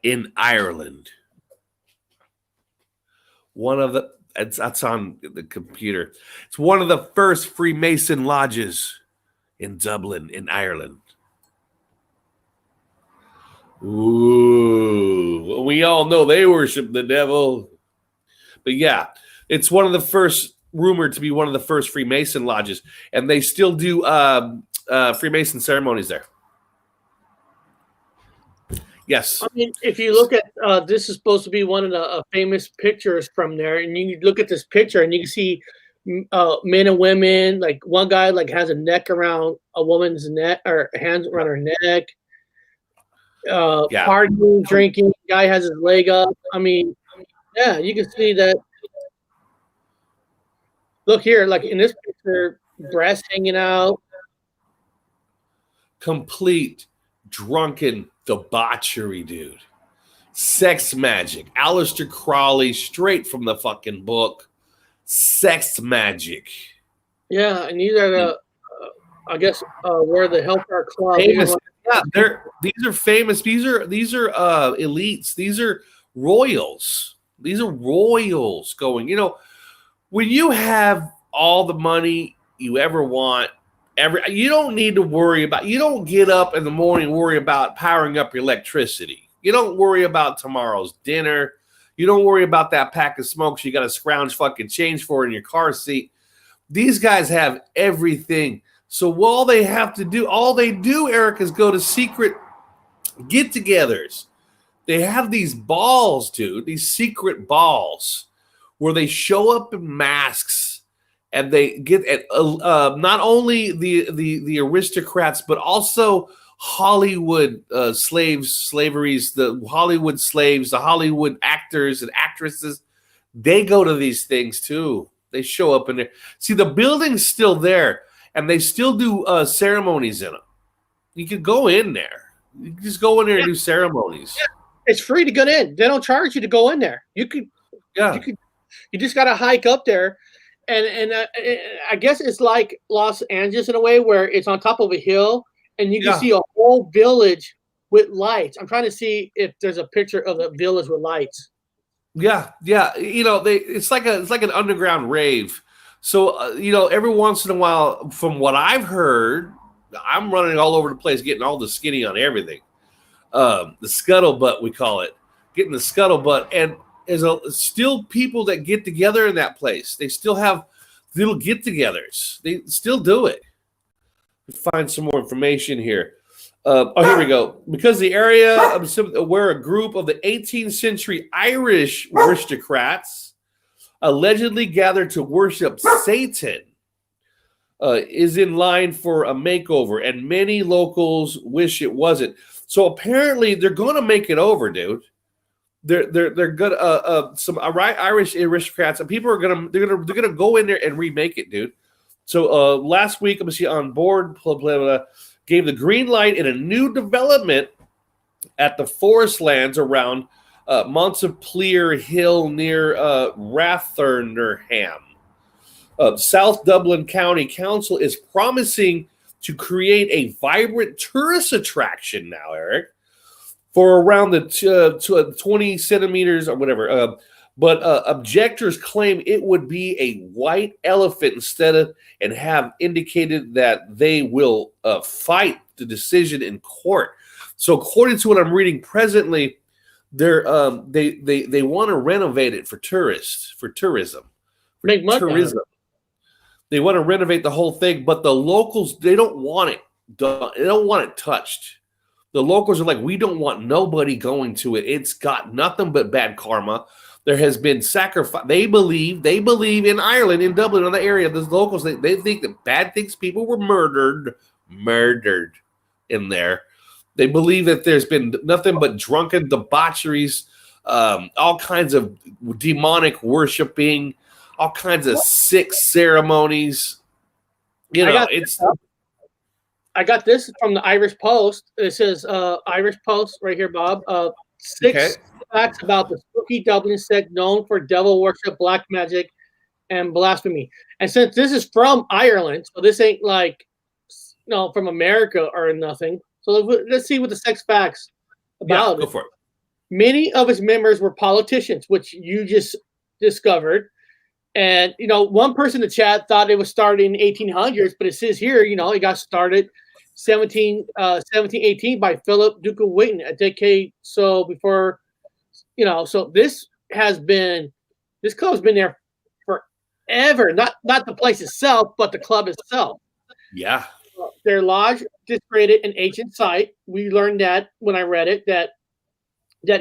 C: in Ireland. One of the that's on the computer. It's one of the first Freemason lodges in Dublin, in Ireland. Ooh, we all know they worship the devil. But yeah, it's one of the first, rumored to be one of the first Freemason lodges, and they still do Freemason ceremonies there. Yes.
B: I mean, if you look at this is supposed to be one of the famous pictures from there, and you look at this picture and you can see men and women. Like one guy like has a neck around a woman's neck, or hands around her neck. Partying, drinking. Guy has his leg up. I mean, yeah, you can see that. Look here, like in this picture, breast hanging out.
C: Complete drunken debauchery, dude. Sex magic. Aleister Crowley, straight from the fucking book. Sex magic.
B: Yeah, and these are the, I guess, where the Hellfire Club.
C: Famous. Yeah, these are famous. These are elites. These are royals. These are royals going. You know, when you have all the money you ever want, you don't need to worry about. You don't get up in the morning and worry about powering up your electricity. You don't worry about tomorrow's dinner. You don't worry about that pack of smokes you got to scrounge fucking change for in your car seat. These guys have everything. So all they do, Eric, is go to secret get-togethers. They have these balls, dude, these secret balls where they show up in masks and they get at not only the aristocrats, but also Hollywood slaveries, the Hollywood slaves, the Hollywood actors and actresses. They go to these things too. They show up in there. See, the building's still there, and they still do ceremonies in them. You could go in there. You can just go in there and do ceremonies.
B: Yeah. It's free to get in. They don't charge you to go in there. You just got to hike up there. And I guess it's like Los Angeles in a way where it's on top of a hill and you can see a whole village with lights. I'm trying to see if there's a picture of a village with lights.
C: Yeah. You know, it's like an underground rave. So every once in a while, from what I've heard, I'm running all over the place, getting all the skinny on everything. The scuttlebutt, we call it, getting the scuttlebutt, and there's still people that get together in that place. They still have little get-togethers. They still do it. Find some more information here. Here we go. Because the area where a group of the 18th century Irish aristocrats allegedly gathered to worship Satan is in line for a makeover, and many locals wish it wasn't. So apparently they're going to make it over, dude. They're good. Some Irish aristocrats and people are gonna go in there and remake it, dude. So last week, I'm gonna see on board gave the green light in a new development at the forest lands around Montpelier Hill near Rotherham. South Dublin County Council is promising to create a vibrant tourist attraction now, Eric, for around the 20 centimeters or whatever. But objectors claim it would be a white elephant instead of, and have indicated that they will fight the decision in court. So according to what I'm reading presently, they want to renovate it for tourism.
B: Make money.
C: Tourism. They want to renovate the whole thing, but the locals, they don't want it done. They don't want it touched. The locals are like, we don't want nobody going to it. It's got nothing but bad karma. There has been sacrifice. They believe in Ireland, in Dublin, in the area. The locals, they think that bad things, people were murdered in there. They believe that there's been nothing but drunken debaucheries, all kinds of demonic worshiping, all kinds of sick ceremonies. You know,
B: I got this from the Irish Post. It says Irish Post right here, Bob. Six facts about the spooky Dublin sect known for devil worship, black magic, and blasphemy. And since this is from Ireland, so this ain't like from America or nothing. So let's see what the 6 facts about
C: go for it.
B: Many of its members were politicians, which you just discovered. And, one person in the chat thought it was started in the 1800s, but it says here, it got started 1718 by Philip, Duke of Wellington, a decade so before, so this club's been there forever. Not the place itself, but the club itself.
C: Yeah.
B: Their lodge discredited an ancient site. We learned that when I read it, that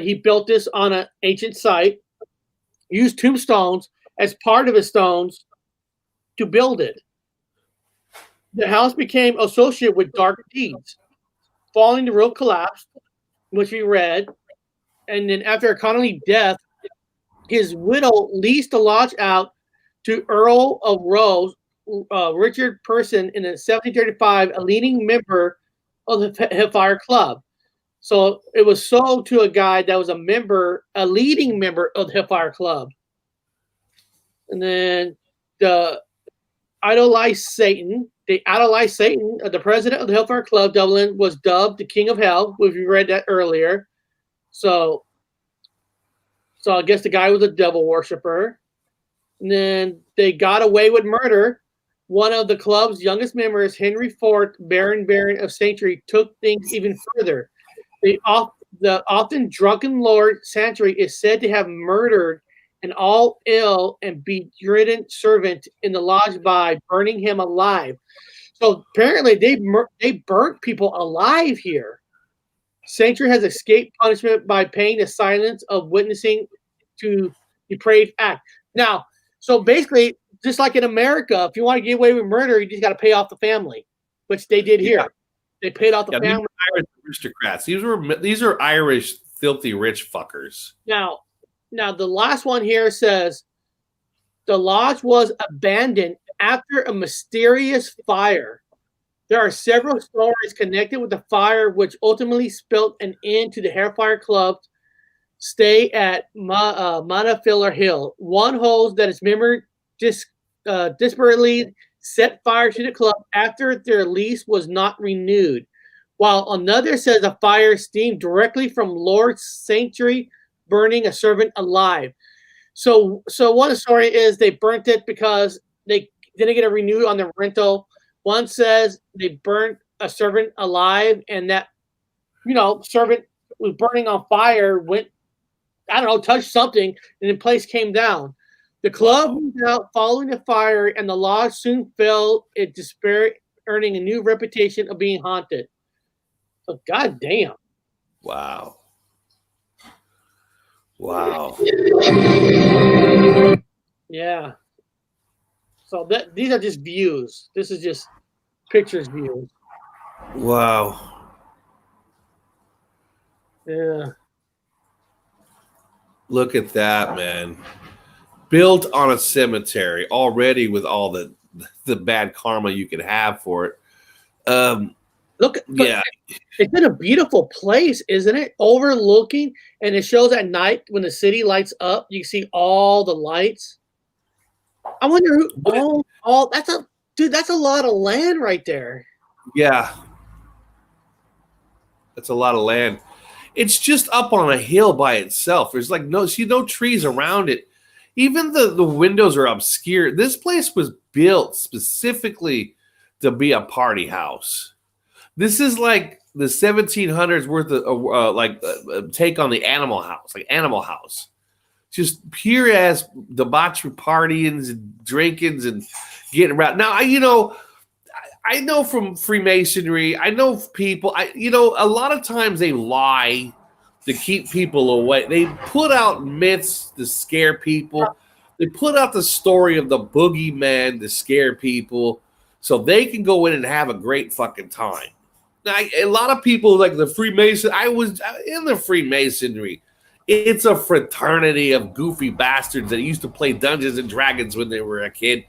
B: he built this on an ancient site, used tombstones as part of his stones to build it. The house became associated with dark deeds. Following the road collapse, which we read, and then after Connolly's death, his widow leased the lodge out to Earl of Rose, Richard Person, in 1735, a leading member of the Hellfire Club. So it was sold to a guy that was a leading member of the Hellfire Club. And then the idolized Satan, the president of the Hellfire Club, Dublin, was dubbed the King of Hell. We read that earlier. So I guess the guy was a devil worshiper. And then they got away with murder. One of the club's youngest members, Henry Fort, Baron of Santry, took things even further. The often drunken Lord Santry is said to have murdered an all ill and bedridden servant in the lodge by burning him alive. So apparently they burnt people alive here. Santry has escaped punishment by paying the silence of witnessing to depraved act. Now, so basically, just like in America, if you want to get away with murder, you just got to pay off the family, which they did here. Yeah. They paid off the family.
C: These are Irish aristocrats. These are Irish filthy rich fuckers.
B: Now the last one here says the lodge was abandoned after a mysterious fire. There are several stories connected with the fire, which ultimately spelled an end to the Hellfire Club's stay at Montefiore Hill. One holds that its members desperately set fire to the club after their lease was not renewed, while another says the fire steamed directly from Lord Santry burning a servant alive. So one story is they burnt it because they didn't get a renewed on the rental. One says they burnt a servant alive, and that servant was burning on fire, went, touched something, and the place came down. The club moved out following the fire, and the lodge soon fell in despair, earning a new reputation of being haunted. So, goddamn.
C: Wow.
B: Yeah. So these are just views. This is just pictures views.
C: Wow.
B: Yeah.
C: Look at that, man. Built on a cemetery already with all the bad karma you could have for it. Yeah.
B: It's in a beautiful place, isn't it? Overlooking, and it shows at night when the city lights up, you see all the lights. I wonder who all that's a lot of land right there.
C: Yeah. That's a lot of land. It's just up on a hill by itself. There's like no trees around it. Even the windows are obscure. This place was built specifically to be a party house. This is like the 1700s worth of take on the Animal House, like Animal House. Just pure as debauchery partyings and drinkings and getting around. Now, I I know from Freemasonry, I know people, a lot of times they lie to keep people away. They put out myths to scare people. They put out the story of the boogeyman to scare people so they can go in and have a great fucking time. Now, a lot of people like the Freemason. I was in the Freemasonry. It's a fraternity of goofy bastards that used to play Dungeons and Dragons when they were a kid.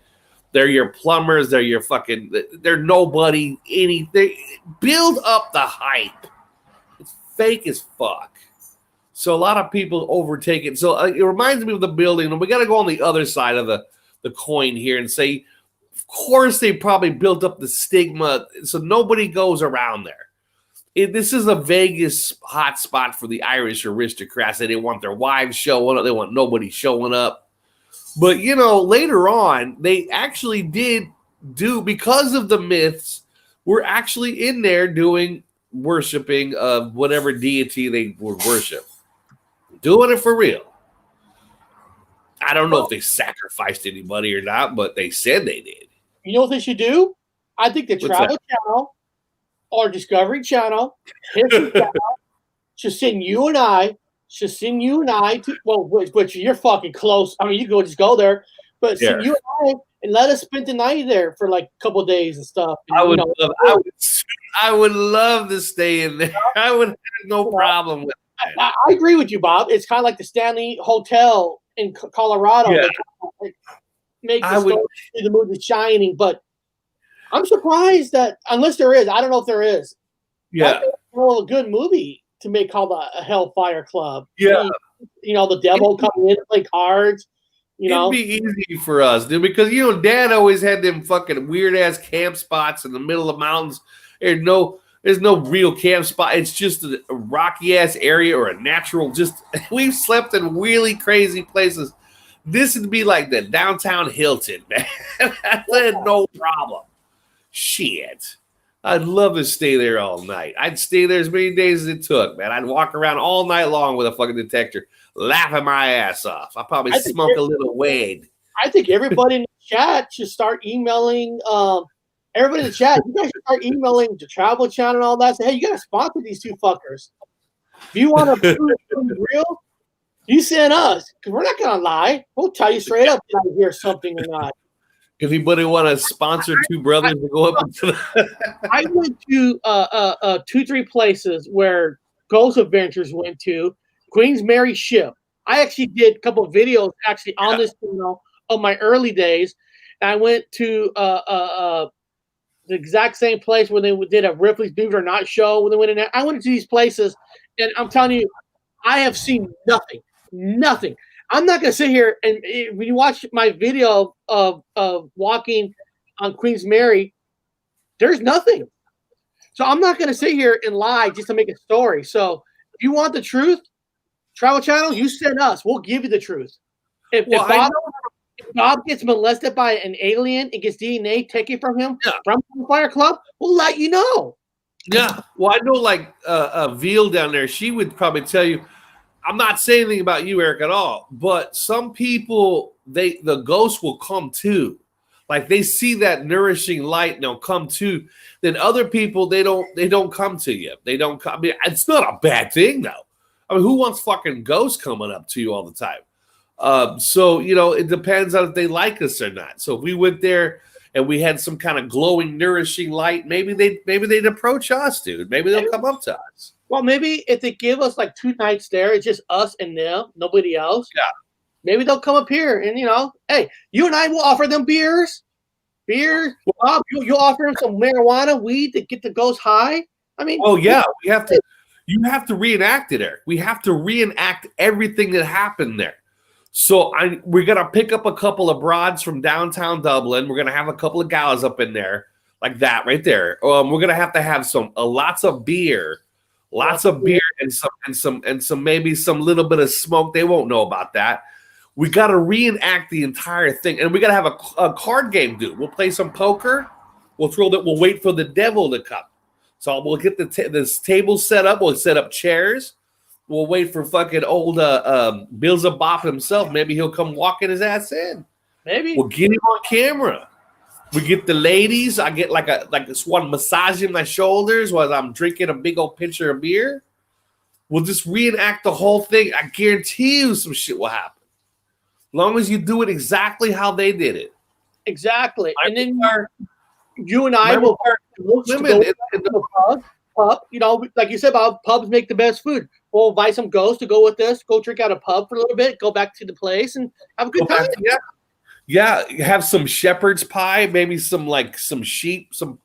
C: They're your plumbers. They're nobody. Anything. Build up the hype. It's fake as fuck. So a lot of people overtake it. So it reminds me of the building. And we got to go on the other side of the coin here and say, of course, they probably built up the stigma. So nobody goes around there. This is a Vegas hotspot for the Irish aristocrats. They didn't want their wives showing up. They want nobody showing up. But, later on, they actually did because of the myths, we're actually in there doing worshiping of whatever deity they would worship. Doing it for real. I don't know if they sacrificed anybody or not, but they said they did.
B: You know what they should do? I think the Travel Channel or Discovery Channel, History Channel, should send you and I to, which you're fucking close. I mean, you can just go there, but send you and let us spend the night there for like a couple of days and stuff. And,
C: I would love to stay in there. I would have no problem with it.
B: I agree with you, Bob. It's kind of like the Stanley Hotel in Colorado.
C: Yeah.
B: Make the story of the movie Shining, but I'm surprised that unless there is, I don't know if there is.
C: Yeah,
B: a good movie to make called a Hellfire Club.
C: Yeah,
B: the devil coming in to play cards.
C: It'd be easy for us, dude, because Dad always had them fucking weird ass camp spots in the middle of mountains. There's no real camp spot. It's just a rocky ass area or a natural. We've slept in really crazy places. This would be like the downtown Hilton, man. That's no problem. Shit. I'd love to stay there all night. I'd stay there as many days as it took, man. I'd walk around all night long with a fucking detector, laughing my ass off. I'd probably smoke a little weed.
B: I think everybody in the chat should start emailing. Everybody in the chat, you guys should start emailing the Travel Channel and all that. Say, hey, you got to sponsor these two fuckers. If you want to prove it's real, you send us, because we're not going to lie. We'll tell you straight up if I hear something or not.
C: If anybody want to sponsor two brothers to go up into
B: I went to 2-3 places where Ghost Adventures went to. Queen's Mary Ship. I actually did a couple of videos on this channel of my early days. And I went to the exact same place where they did a Ripley's Believe It or Not show when they went in there. I went to these places, and I'm telling you, I have seen nothing. Nothing. I'm not going to sit here and when you watch my video of walking on Queen's Mary, there's nothing. So I'm not going to sit here and lie just to make a story. So if you want the truth, Travel Channel, you send us. We'll give you the truth. If Bob gets molested by an alien and gets DNA taken from him from Hellfire Club, we'll let you know.
C: Yeah. Well, I know like Veal down there, she would probably tell you, I'm not saying anything about you, Eric, at all, but some people, the ghosts will come too. Like they see that nourishing light and they'll come too. Then other people, they don't come to you. They don't come. I mean, it's not a bad thing though. I mean, who wants fucking ghosts coming up to you all the time? So, it depends on if they like us or not. So if we went there and we had some kind of glowing, nourishing light, maybe they'd approach us, dude. Maybe they'll come up to us.
B: Well, maybe if they give us like 2 nights there, it's just us and them, nobody else.
C: Yeah.
B: Maybe they'll come up here and, hey, you and I will offer them beers. Bob, you'll offer them some marijuana, weed to get the ghosts high. I mean,
C: oh yeah, you have to reenact it, Eric. We have to reenact everything that happened there. So we're going to pick up a couple of broads from downtown Dublin. We're going to have a couple of gals up in there like that right there. We're going to have some lots of beer. Lots of beer and some maybe some little bit of smoke. They won't know about that. We got to reenact the entire thing, and we got to have a card game, dude. We'll play some poker. We'll wait for the devil to come. So we'll get this table set up. We'll set up chairs. We'll wait for fucking old Beelzebub himself. Maybe he'll come walking his ass in.
B: Maybe
C: we'll get him on camera. We get the ladies. I get like this one massaging my shoulders while I'm drinking a big old pitcher of beer. We'll just reenact the whole thing. I guarantee you some shit will happen. As long as you do it exactly how they did it.
B: Exactly. And then you and I will
C: women
B: in the pub. You know, like you said about pubs make the best food. We'll invite some ghosts to go with us, go drink out a pub for a little bit, go back to the place and have a good time.
C: Yeah, have some shepherd's pie, maybe some sheep, some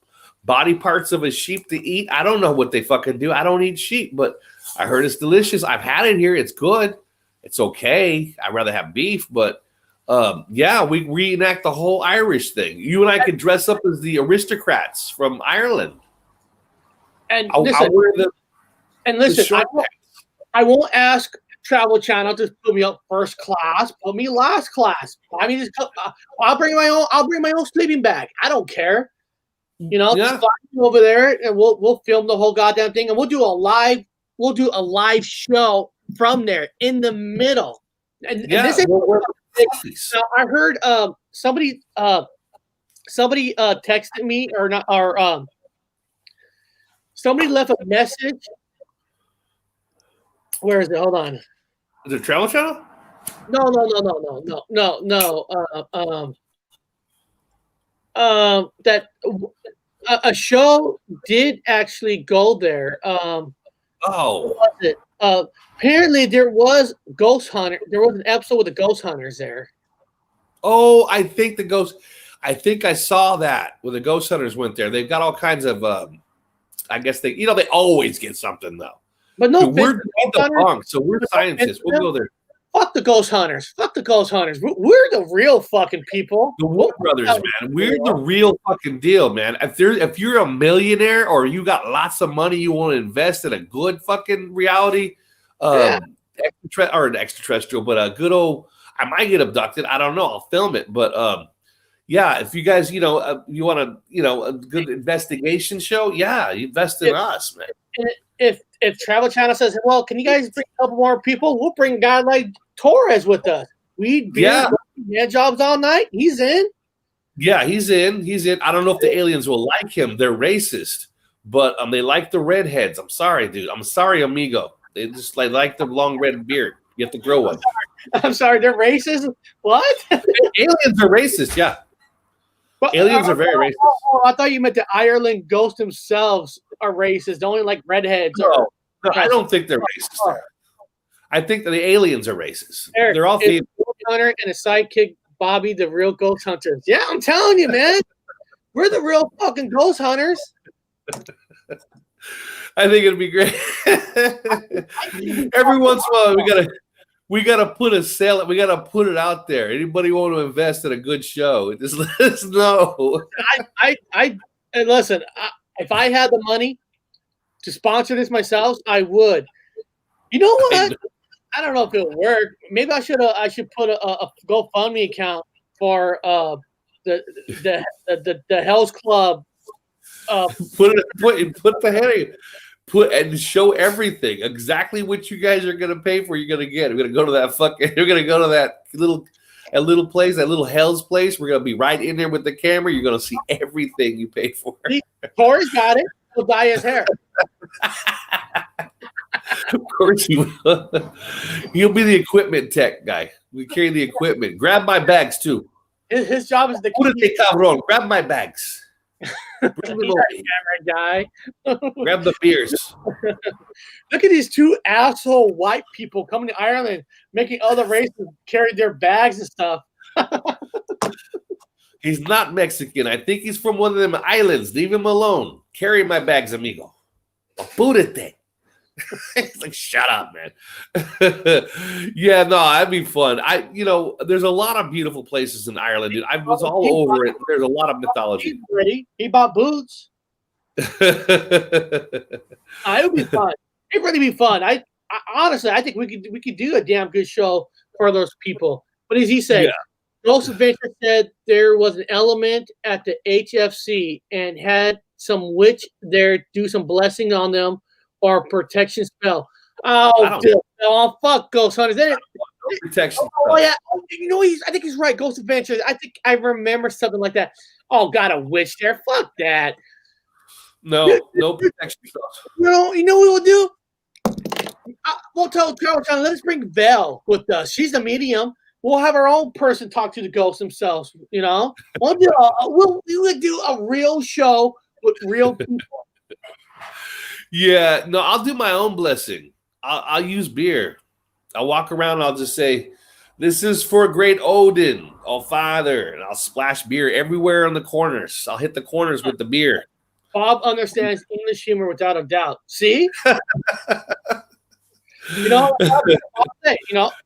C: body parts of a sheep to eat. I don't know what they fucking do. I don't eat sheep, but I heard it's delicious. I've had it here. It's good. It's okay. I'd rather have beef, but we reenact the whole Irish thing. You and I could dress up as the aristocrats from Ireland.
B: And listen, I won't ask Travel Channel to put me up first class. Put me last class. I mean, I'll bring my own sleeping bag. I don't care. You know, just fly over there and we'll film the whole goddamn thing, and we'll do a live show from there in the middle. And this is now, I heard somebody texted me somebody left a message. Where is it? Hold on.
C: Is it Travel Channel?
B: No. That a show did actually go there. What was it? Apparently there was Ghost Hunter. There was an episode with the Ghost Hunters there.
C: Oh, I think I saw that when the Ghost Hunters went there. They've got all kinds of I guess they always get something though.
B: But no,
C: we're the punk, so we're scientists. We'll go there.
B: Fuck the Ghost Hunters. Fuck the Ghost Hunters. We're the real fucking people.
C: The Wolf Brothers, man. We're the real fucking deal, man. If you're a millionaire or you got lots of money you want to invest in a good fucking reality, extraterrestrial, but a good old, I might get abducted. I don't know. I'll film it. But if you guys, you want a good investigation show, invest in us, man.
B: If Travel Channel says, well, can you guys bring a couple more people? We'll bring a guy like Torres with us. We'd be hand jobs all night. He's in.
C: Yeah, he's in. I don't know if the aliens will like him. They're racist, but they like the redheads. I'm sorry, dude. I'm sorry, amigo. They just like the long red beard. You have to grow one.
B: I'm sorry, they're racist? What?
C: Aliens are racist, yeah. But, aliens are very racist.
B: I thought you meant the Ireland ghosts themselves are racist. Only like redheads.
C: No, I don't think they're racist. I think that the aliens are racist. They're all
B: Ghost Hunter and a sidekick, Bobby, the real ghost hunters. Yeah, I'm telling you, man. We're the real fucking ghost hunters.
C: I think it'd be great. Every once in a while, we gotta put a sale. We gotta put it out there. Anybody want to invest in a good show? Just let us know.
B: And listen. If I had the money to sponsor this myself, I would. You know what? I don't know if it would work. Maybe I should put a GoFundMe account for the Hell's Club.
C: Put the head. And show everything exactly what you guys are gonna pay for. You're gonna get. We're gonna go to that You're gonna go to that little place, that little Hell's place. We're gonna be right in there with the camera. You're gonna see everything you paid for.
B: Corey's got it. He'll dye his hair.
C: Of course you will. You'll be the equipment tech guy. We carry the equipment. Grab my bags too.
B: His job is the
C: cabrón. Grab my bags.
B: Guy.
C: Grab the beers.
B: Look at these two asshole white people coming to Ireland, making other races carry their bags and stuff.
C: He's not Mexican. I think he's from one of them islands. Leave him alone. Carry my bags, amigo. Apúrate. It's like, shut up, man. Yeah, no, that'd be fun. There's a lot of beautiful places in Ireland, dude. I was all over it. There's a lot of mythology.
B: He bought boots. It would be fun. It'd really be fun. I honestly, I think we could do a damn good show for those people. But as he said, Ghost Adventure said there was an element at the HFC and had some witch there do some blessing on them. Or protection spell. Oh, fuck Ghost Hunters.
C: Protection.
B: Oh yeah. I think he's right. Ghost Adventures. I think I remember something like that. Oh, got a witch there. Fuck that.
C: No protection stuff.
B: You know what we'll do? We'll tell Charles John, let's bring Belle with us. She's the medium. We'll have our own person talk to the ghosts themselves. You know, we'll do a real show with real people.
C: Yeah, no, I'll do my own blessing. I'll use beer. I'll walk around. I'll just say, "This is for great Odin, all Father," and I'll splash beer everywhere on the corners. I'll hit the corners with the beer.
B: Bob understands English humor without a doubt. See. You know,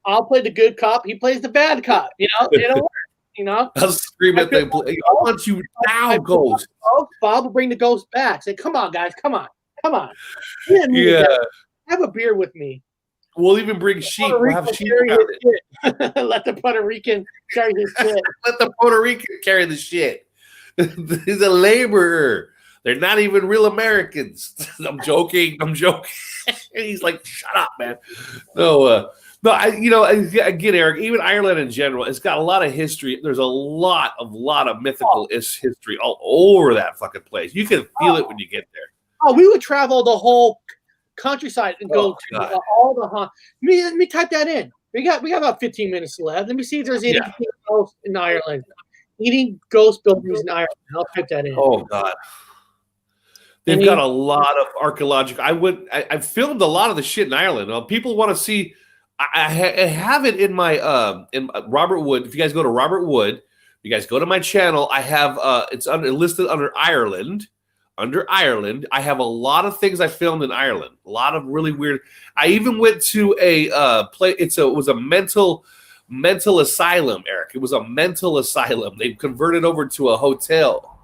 B: I'll play the good cop. He plays the bad cop. You know, it'll work. You know,
C: I'll scream at them. I want you now, ghost.
B: Bob will bring the ghost back. Say, come on, guys, come on.
C: Yeah,
B: have a beer with me.
C: We'll even bring sheep. We'll have sheep around it.
B: Let the Puerto Rican carry his shit.
C: Let the Puerto Rican carry the shit. He's a laborer. They're not even real Americans. I'm joking. He's like, shut up, man. No. I get Eric. Even Ireland in general, it's got a lot of history. There's a lot of mythical history all over that fucking place. You can feel it when you get there.
B: Oh, we would travel the whole countryside and go to all the haunts. Let me type that in. We got about 15 minutes left. Let me see if there's anything else in Ireland. Eating ghost buildings in Ireland. I'll type that in.
C: Oh God. They've got a lot of archaeological. I filmed a lot of the shit in Ireland. People want to see. I have it in my in Robert Wood. If you guys go to Robert Wood, you guys go to my channel. I have it's listed under Ireland. Under Ireland, I have a lot of things I filmed in Ireland. A lot of really weird. I even went to a play. It was a mental asylum, Eric. It was a mental asylum. They converted over to a hotel.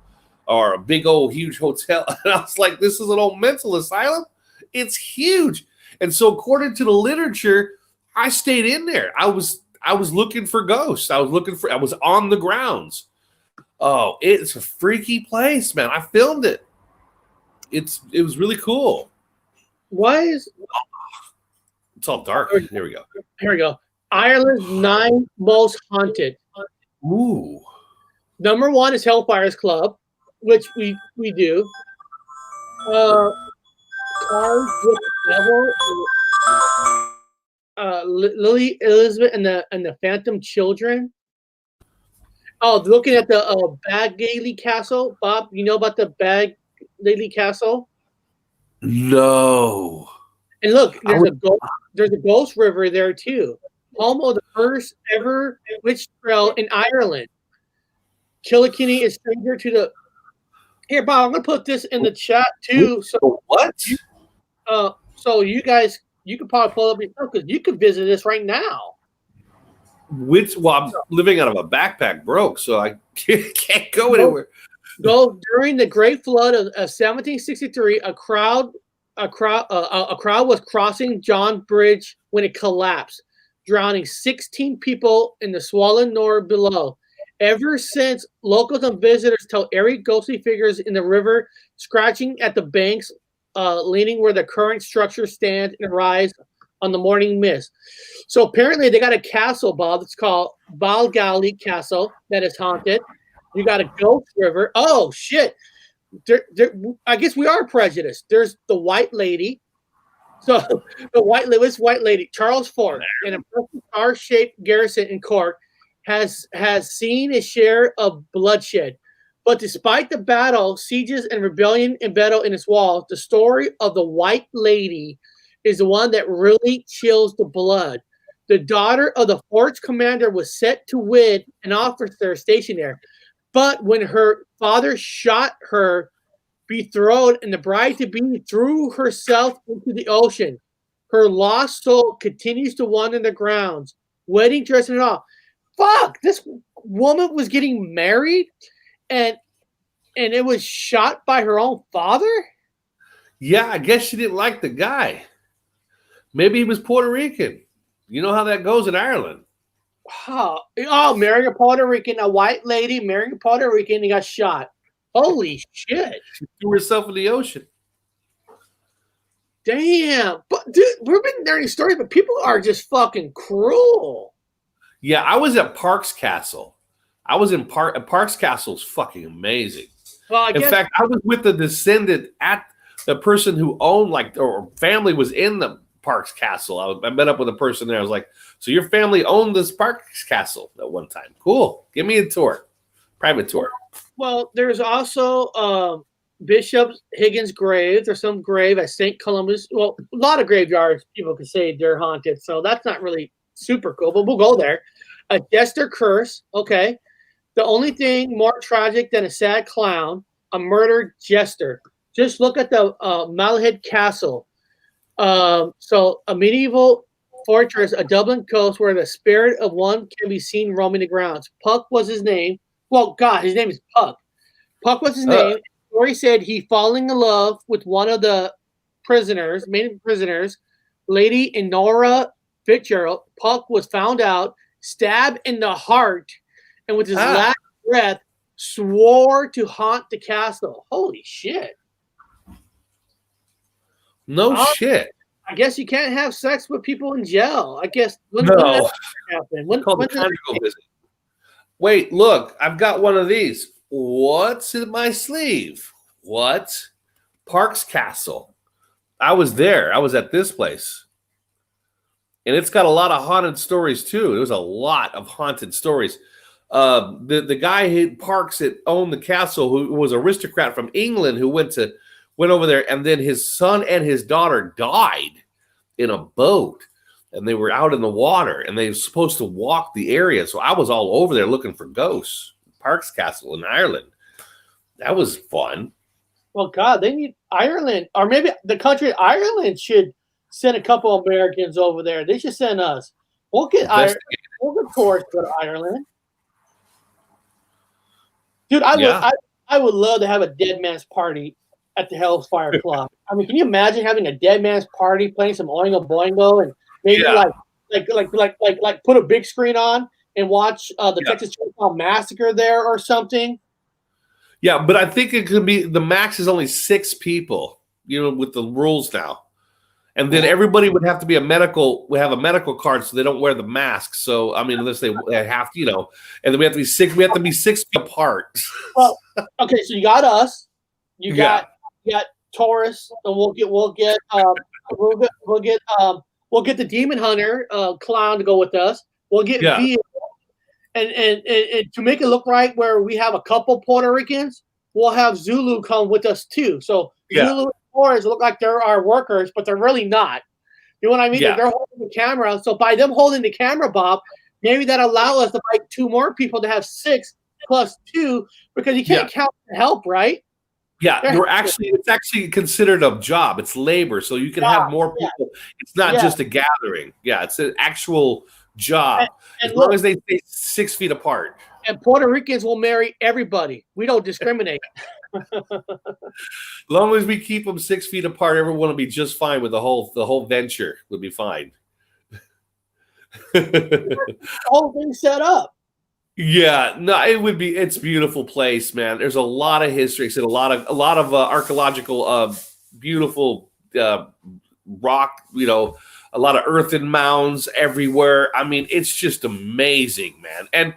C: Or a big old huge hotel. And I was like, this is an old mental asylum? It's huge. And so according to the literature, I stayed in there. I was looking for ghosts. I was on the grounds. Oh, it's a freaky place, man. I filmed it. It was really cool.
B: Why is
C: it's all dark. Here we go.
B: Here we go. Ireland's 9 most haunted.
C: Ooh.
B: Number 1 is Hellfire Club, which we do. Cars with the Devil, Lily Elizabeth and the Phantom Children. Oh, looking at the Bagley Castle, Bob. You know about the Bagley Castle?
C: No.
B: And look, there's a ghost river there too. Home of the first ever witch trail in Ireland. Kilkenny is stranger to the. Here, Bob, I'm gonna put this in the chat too. So
C: what?
B: So you guys, you could probably pull up yourself because you could visit this right now.
C: I'm living out of a backpack, broke, so I can't go anywhere.
B: During the Great Flood of 1763, a crowd was crossing John Bridge when it collapsed, drowning 16 people in the swollen Nore below. Ever since, locals and visitors tell eerie ghostly figures in the river scratching at the banks, leaning where the current structure stands and rise on the morning mist. So apparently they got a castle, Bob. It's called Balgally Castle that is haunted. You got a ghost river. Oh, shit. I guess we are prejudiced. There's the White Lady. So the White Lady, Charles Fort, in a star-shaped garrison in Cork, has seen a share of bloodshed. But despite the battle, sieges, and rebellion embedded in its walls, the story of the White Lady is the one that really chills the blood. The daughter of the fort's commander was set to wed an officer stationed there. But when her father shot her betrothed and the bride-to-be threw herself into the ocean, her lost soul continues to wander the grounds, wedding dress and all. Fuck, this woman was getting married and it was shot by her own father?
C: Yeah, I guess she didn't like the guy. Maybe he was Puerto Rican. You know how that goes in Ireland.
B: Oh, marrying a Puerto Rican, a white lady marrying a Puerto Rican, and got shot. Holy shit.
C: She threw herself in the ocean.
B: Damn. But dude, we've been hearing stories, but people are just fucking cruel.
C: Yeah, I was at Parks Castle. I was in Parks Castle's fucking amazing.
B: Well,
C: In fact, I was with the descendant at the person who owned, like, or family was in the Parks Castle. I met up with a person there. I was like, so your family owned this Parks Castle at one time. Cool. Give me a tour. Private tour.
B: Well, there's also Bishop Higgins' grave. There's some grave at St. Columbus. Well, a lot of graveyards people can say they're haunted, so that's not really super cool, but we'll go there. A jester curse. Okay. The only thing more tragic than a sad clown, a murdered jester. Just look at the Malahide Castle. So a medieval fortress, a Dublin coast where the spirit of one can be seen roaming the grounds. Puck was his name. Well, God, his name is Puck. Puck was his name. Story said he falling in love with one of the prisoners, main prisoners, Lady Enora Fitzgerald. Puck was found out, stabbed in the heart, and with his last breath, swore to haunt the castle. Holy shit.
C: No shit.
B: I guess you can't have sex with people in jail. I guess when
C: No.
B: did that happen? When
C: Called the
B: did
C: conjugal visit. Wait, look, I've got one of these. What's in my sleeve? What? Parks Castle. I was there. I was at this place. And it's got a lot of haunted stories too. There's a lot of haunted stories. The guy who Parks that owned the castle, who was an aristocrat from England, who went over there, and then his son and his daughter died in a boat, and they were out in the water, and they were supposed to walk the area. So I was all over there looking for ghosts. Parks Castle in Ireland. That was fun.
B: Well, God, they need Ireland, or maybe the country of Ireland should send a couple of Americans over there. They should send us. We'll get Ireland. We'll get tourists to Ireland. Dude, I would love to have a dead man's party at the Hellfire Club. I mean, can you imagine having a dead man's party, playing some Oingo Boingo, and maybe like put a big screen on and watch the Texas Chainsaw Massacre there or something?
C: Yeah, but I think it could be the max is only 6 people, with the rules now. And then everybody would have to be have a medical card so they don't wear the mask. So, I mean, unless they have to, and then we have to be 6 feet apart.
B: Well, okay, so you got us. You got Taurus, and we'll get the Demon Hunter clown to go with us. We'll get Via, and to make it look right, where we have a couple Puerto Ricans, we'll have Zulu come with us too. So Zulu and Taurus look like they're our workers, but they're really not. You know what I mean?
C: Yeah.
B: They're holding the camera. So by them holding the camera, Bob, maybe that allow us to buy 2 more people to have 6 plus 2, because you can't count the help, right?
C: Yeah, it's actually considered a job. It's labor, so you can have more people. It's not just a gathering. Yeah, it's an actual job.
B: And
C: as long as they stay 6 feet apart.
B: And Puerto Ricans will marry everybody. We don't discriminate.
C: As long as we keep them 6 feet apart, everyone will be just fine with the whole venture. Would be fine.
B: The whole thing set up.
C: Yeah, no, it's a beautiful place, man. There's a lot of history, a lot of archaeological, beautiful rock, a lot of earthen mounds everywhere. I mean, it's just amazing, man. And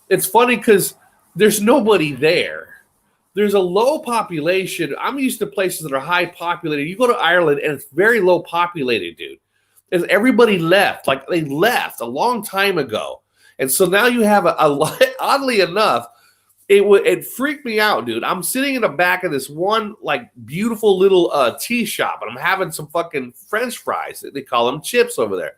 C: it's funny because there's nobody there. There's a low population. I'm used to places that are high populated. You go to Ireland and it's very low populated, dude. And everybody left. Like, they left a long time ago. And so now you have oddly enough, it freaked me out, dude. I'm sitting in the back of this one like beautiful little tea shop, and I'm having some fucking French fries. They call them chips over there.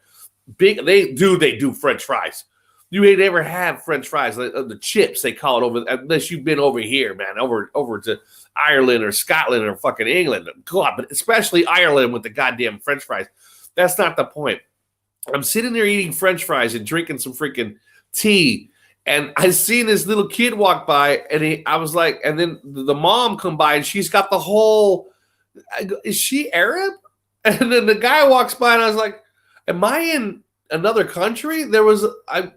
C: They do French fries. You ain't ever had French fries, the chips they call it over, unless you've been over here, man, over to Ireland or Scotland or fucking England. God, but especially Ireland with the goddamn French fries. That's not the point. I'm sitting there eating French fries and drinking some freaking tea, and I seen this little kid walk by, and I was like, and then the mom come by, and she's got the whole. I go, is she Arab? And then the guy walks by, and I was like, am I in another country? There was I'm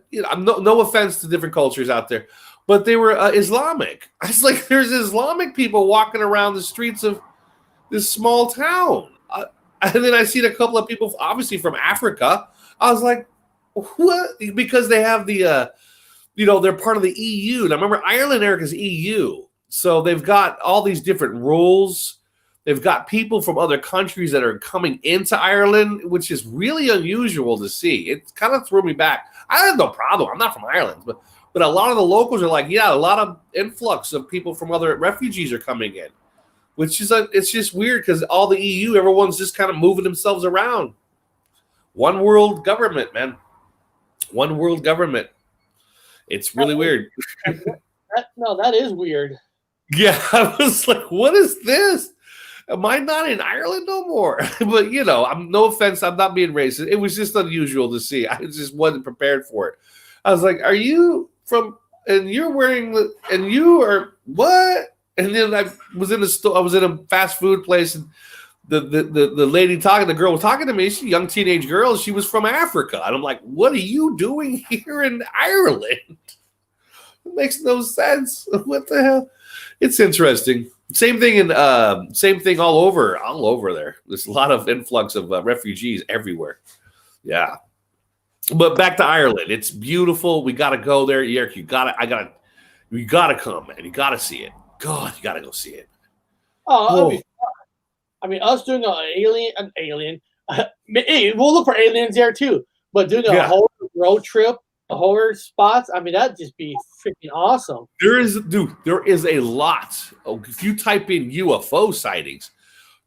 C: no offense to different cultures out there, but they were Islamic. I was like, there's Islamic people walking around the streets of this small town, and then I seen a couple of people, obviously from Africa. I was like, what? Because they have the they're part of the EU. Now, remember, Ireland, Eric, is EU. So they've got all these different rules. They've got people from other countries that are coming into Ireland, which is really unusual to see. It kind of threw me back. I have no problem. I'm not from Ireland, but a lot of the locals are like, yeah, a lot of influx of people from other refugees are coming in, which is it's just weird because all the EU, everyone's just kind of moving themselves around. One world government, man. One world government. It's really weird.
B: That is weird.
C: Yeah, I was like, what is this? Am I not in Ireland no more? But, I'm no offense. I'm not being racist. It was just unusual to see. I just wasn't prepared for it. I was like, are you from, and you're wearing, and you are, what? And then I was in a store. I was in a fast food place, and the lady the girl was talking to me. She's a young teenage girl. She was from Africa. And I'm like, what are you doing here in Ireland? It makes no sense. What the hell? It's interesting. Same thing all over there. There's a lot of influx of refugees everywhere. Yeah. But back to Ireland. It's beautiful. We got to go there. Eric, you got to come, man. You got to see it. God, you got to go see it.
B: Oh. I mean, us doing an alien. Hey, we'll look for aliens there too. But doing a whole road trip, a horror spots. I mean, that'd just be freaking awesome. There is
C: a lot. If you type in UFO sightings,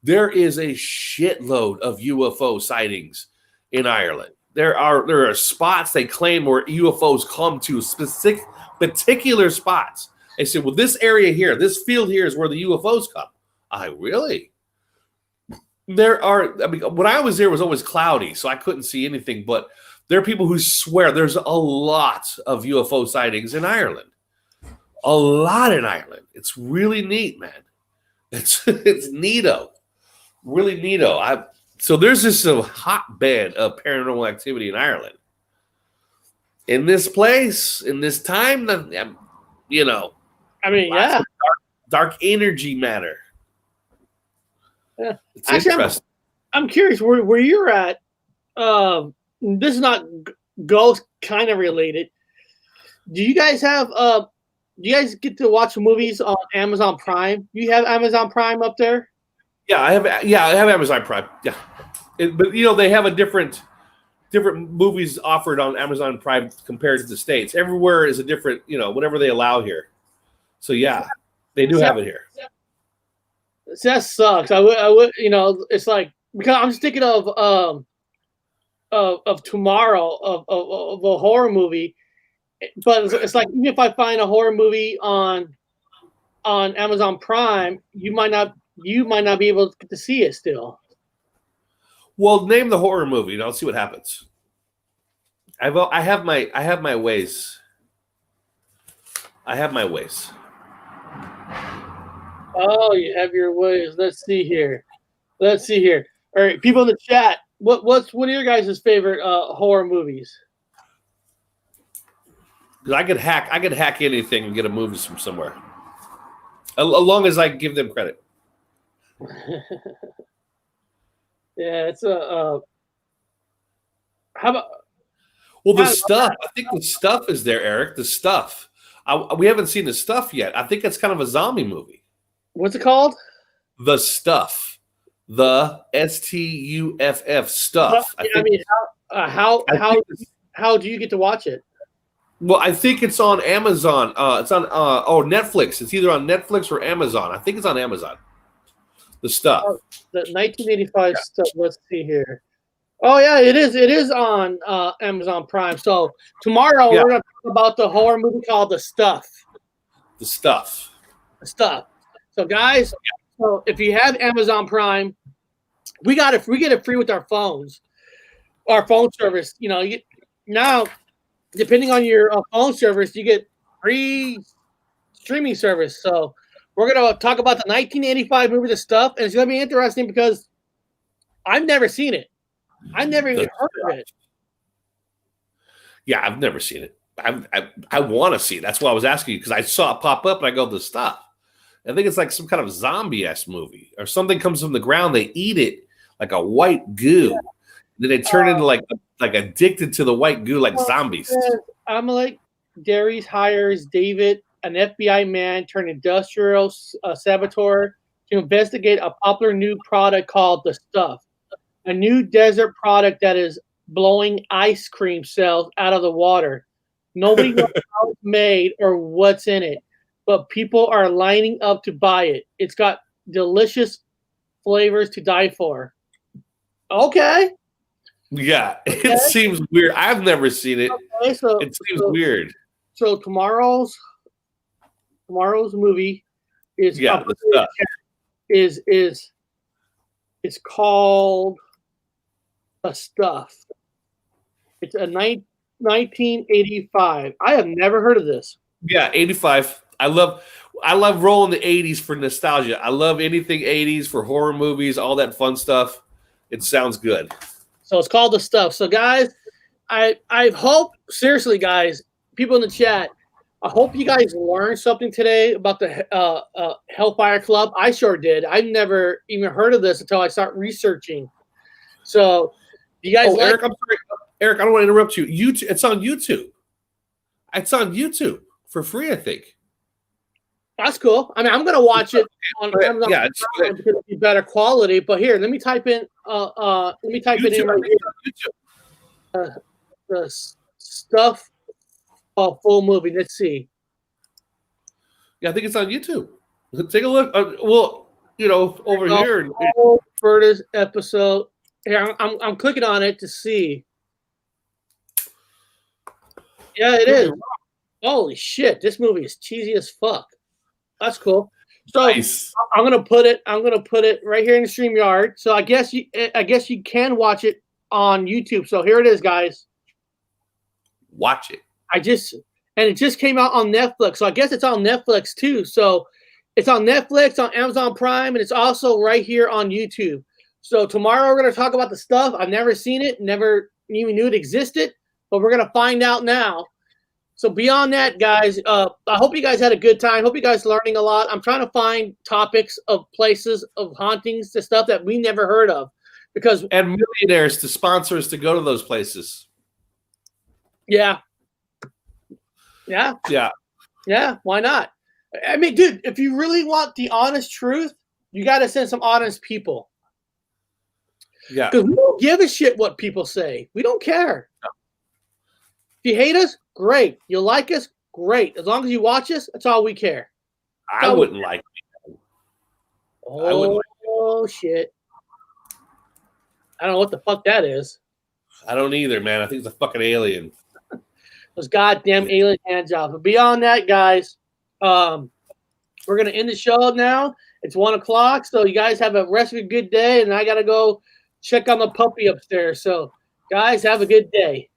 C: there is a shitload of UFO sightings in Ireland. There are spots they claim where UFOs come to specific particular spots. They say, well, this area here, this field here is where the UFOs come. Really? When I was there, it was always cloudy, so I couldn't see anything. But there are people who swear there's a lot of UFO sightings in Ireland. A lot in Ireland. It's really neat, man. It's neato. Really neato. So there's just a hotbed of paranormal activity in Ireland. In this place, in this time, I mean, yeah. Dark energy matter.
B: Yeah.
C: It's interesting.
B: I'm curious where you're at. This is not ghost kind of related. Do you guys have do you guys get to watch movies on Amazon Prime? Do you have Amazon Prime up there?
C: Yeah, I have Amazon Prime. Yeah. But they have a different movies offered on Amazon Prime compared to the States. Everywhere is a different, whatever they allow here. So yeah, they do have it here.
B: That sucks. I would, it's like, because I'm just thinking of tomorrow of a horror movie, but it's like, even if I find a horror movie on Amazon Prime, you might not be able to see it still.
C: Well, name the horror movie and I'll see what happens. I have my ways.
B: Oh, you have your ways. Let's see here. All right, people in the chat. What are your guys' favorite horror movies?
C: Because I could hack anything and get a movie from somewhere, as long as I give them credit.
B: Yeah, it's a. How about?
C: Well, the stuff. I think the stuff is there, Eric. The stuff. We haven't seen the stuff yet. I think it's kind of a zombie movie.
B: What's it called?
C: The Stuff. The STUFF stuff.
B: How do you get to watch it?
C: Well, I think it's on Amazon. It's on Netflix. It's either on Netflix or Amazon. I think it's on Amazon. The Stuff.
B: Oh, the 1985 stuff. Let's see here. Oh yeah, it is. It is on Amazon Prime. So tomorrow we're gonna talk about the horror movie called The Stuff.
C: The Stuff.
B: So guys, so if you have Amazon Prime, we get it free with our phones, our phone service. Now, depending on your phone service, you get free streaming service. So we're gonna talk about the 1985 movie, The Stuff, and it's gonna be interesting because I've never seen it. I've never even heard of it.
C: Yeah, I've never seen it. I want to see it. That's why I was asking you, because I saw it pop up and I go, The Stuff. I think it's like some kind of zombie-esque movie, or something comes from the ground. They eat it like a white goo. Yeah. Then they turn into like addicted to the white goo, like zombies.
B: I'm like, Darius hires David, an FBI man turned industrial saboteur, to investigate a popular new product called the Stuff, a new desert product that is blowing ice cream cells out of the water. Nobody knows how it's made or what's in it, but people are lining up to buy it. It's got delicious flavors to die for. Okay.
C: Yeah, it seems weird. I've never seen it.
B: Okay, so
C: It seems weird.
B: So tomorrow's movie is
C: The Stuff.
B: is it's called The Stuff. It's a 1985. I have never heard of this.
C: Yeah, 85. I love rolling the 80s for nostalgia. I love anything 80s for horror movies, all that fun stuff. It sounds good.
B: So it's called The Stuff. So guys, I hope, seriously guys, people in the chat, I hope you guys learned something today about the Hellfire Club. I sure did. I've never even heard of this until I start researching. So you guys
C: Eric, I'm sorry. Eric, I don't want to interrupt you. It's on YouTube. It's on YouTube for free, I think.
B: That's cool. I mean, I'm gonna watch it on Amazon
C: it's
B: Prime because it'll be better quality. But here, let me type in. Let me type it in right here. The Stuff full movie. Let's see.
C: Yeah, I think it's on YouTube. Take a look. Over here.
B: First episode. Here, I'm clicking on it to see. Yeah, it is. Holy shit! This movie is cheesy as fuck. That's cool. So
C: Nice.
B: I'm gonna put it right here in the StreamYard. So I guess you can watch it on YouTube. So here it is, guys.
C: Watch it.
B: It just came out on Netflix. So I guess it's on Netflix too. So it's on Netflix, on Amazon Prime, and it's also right here on YouTube. So tomorrow we're gonna talk about The Stuff. I've never seen it, never even knew it existed, but we're gonna find out now. So beyond that, guys, I hope you guys had a good time. Hope you guys learning a lot. I'm trying to find topics of places of hauntings, the stuff that we never heard of,
C: and millionaires to sponsor us to go to those places.
B: Yeah. Why not? I mean, dude, if you really want the honest truth, you got to send some honest people.
C: Yeah,
B: because we don't give a shit what people say. We don't care.
C: No.
B: If you hate us, great. You like us, great. As long as you watch us, that's all we care.
C: I wouldn't like it.
B: Oh, shit. I don't know what the fuck that is.
C: I don't either, man. I think it's a fucking alien.
B: Those goddamn alien hand jobs. But beyond that, guys, we're going to end the show now. It's 1:00, so you guys have a rest of a good day, and I got to go check on the puppy upstairs. So, guys, have a good day.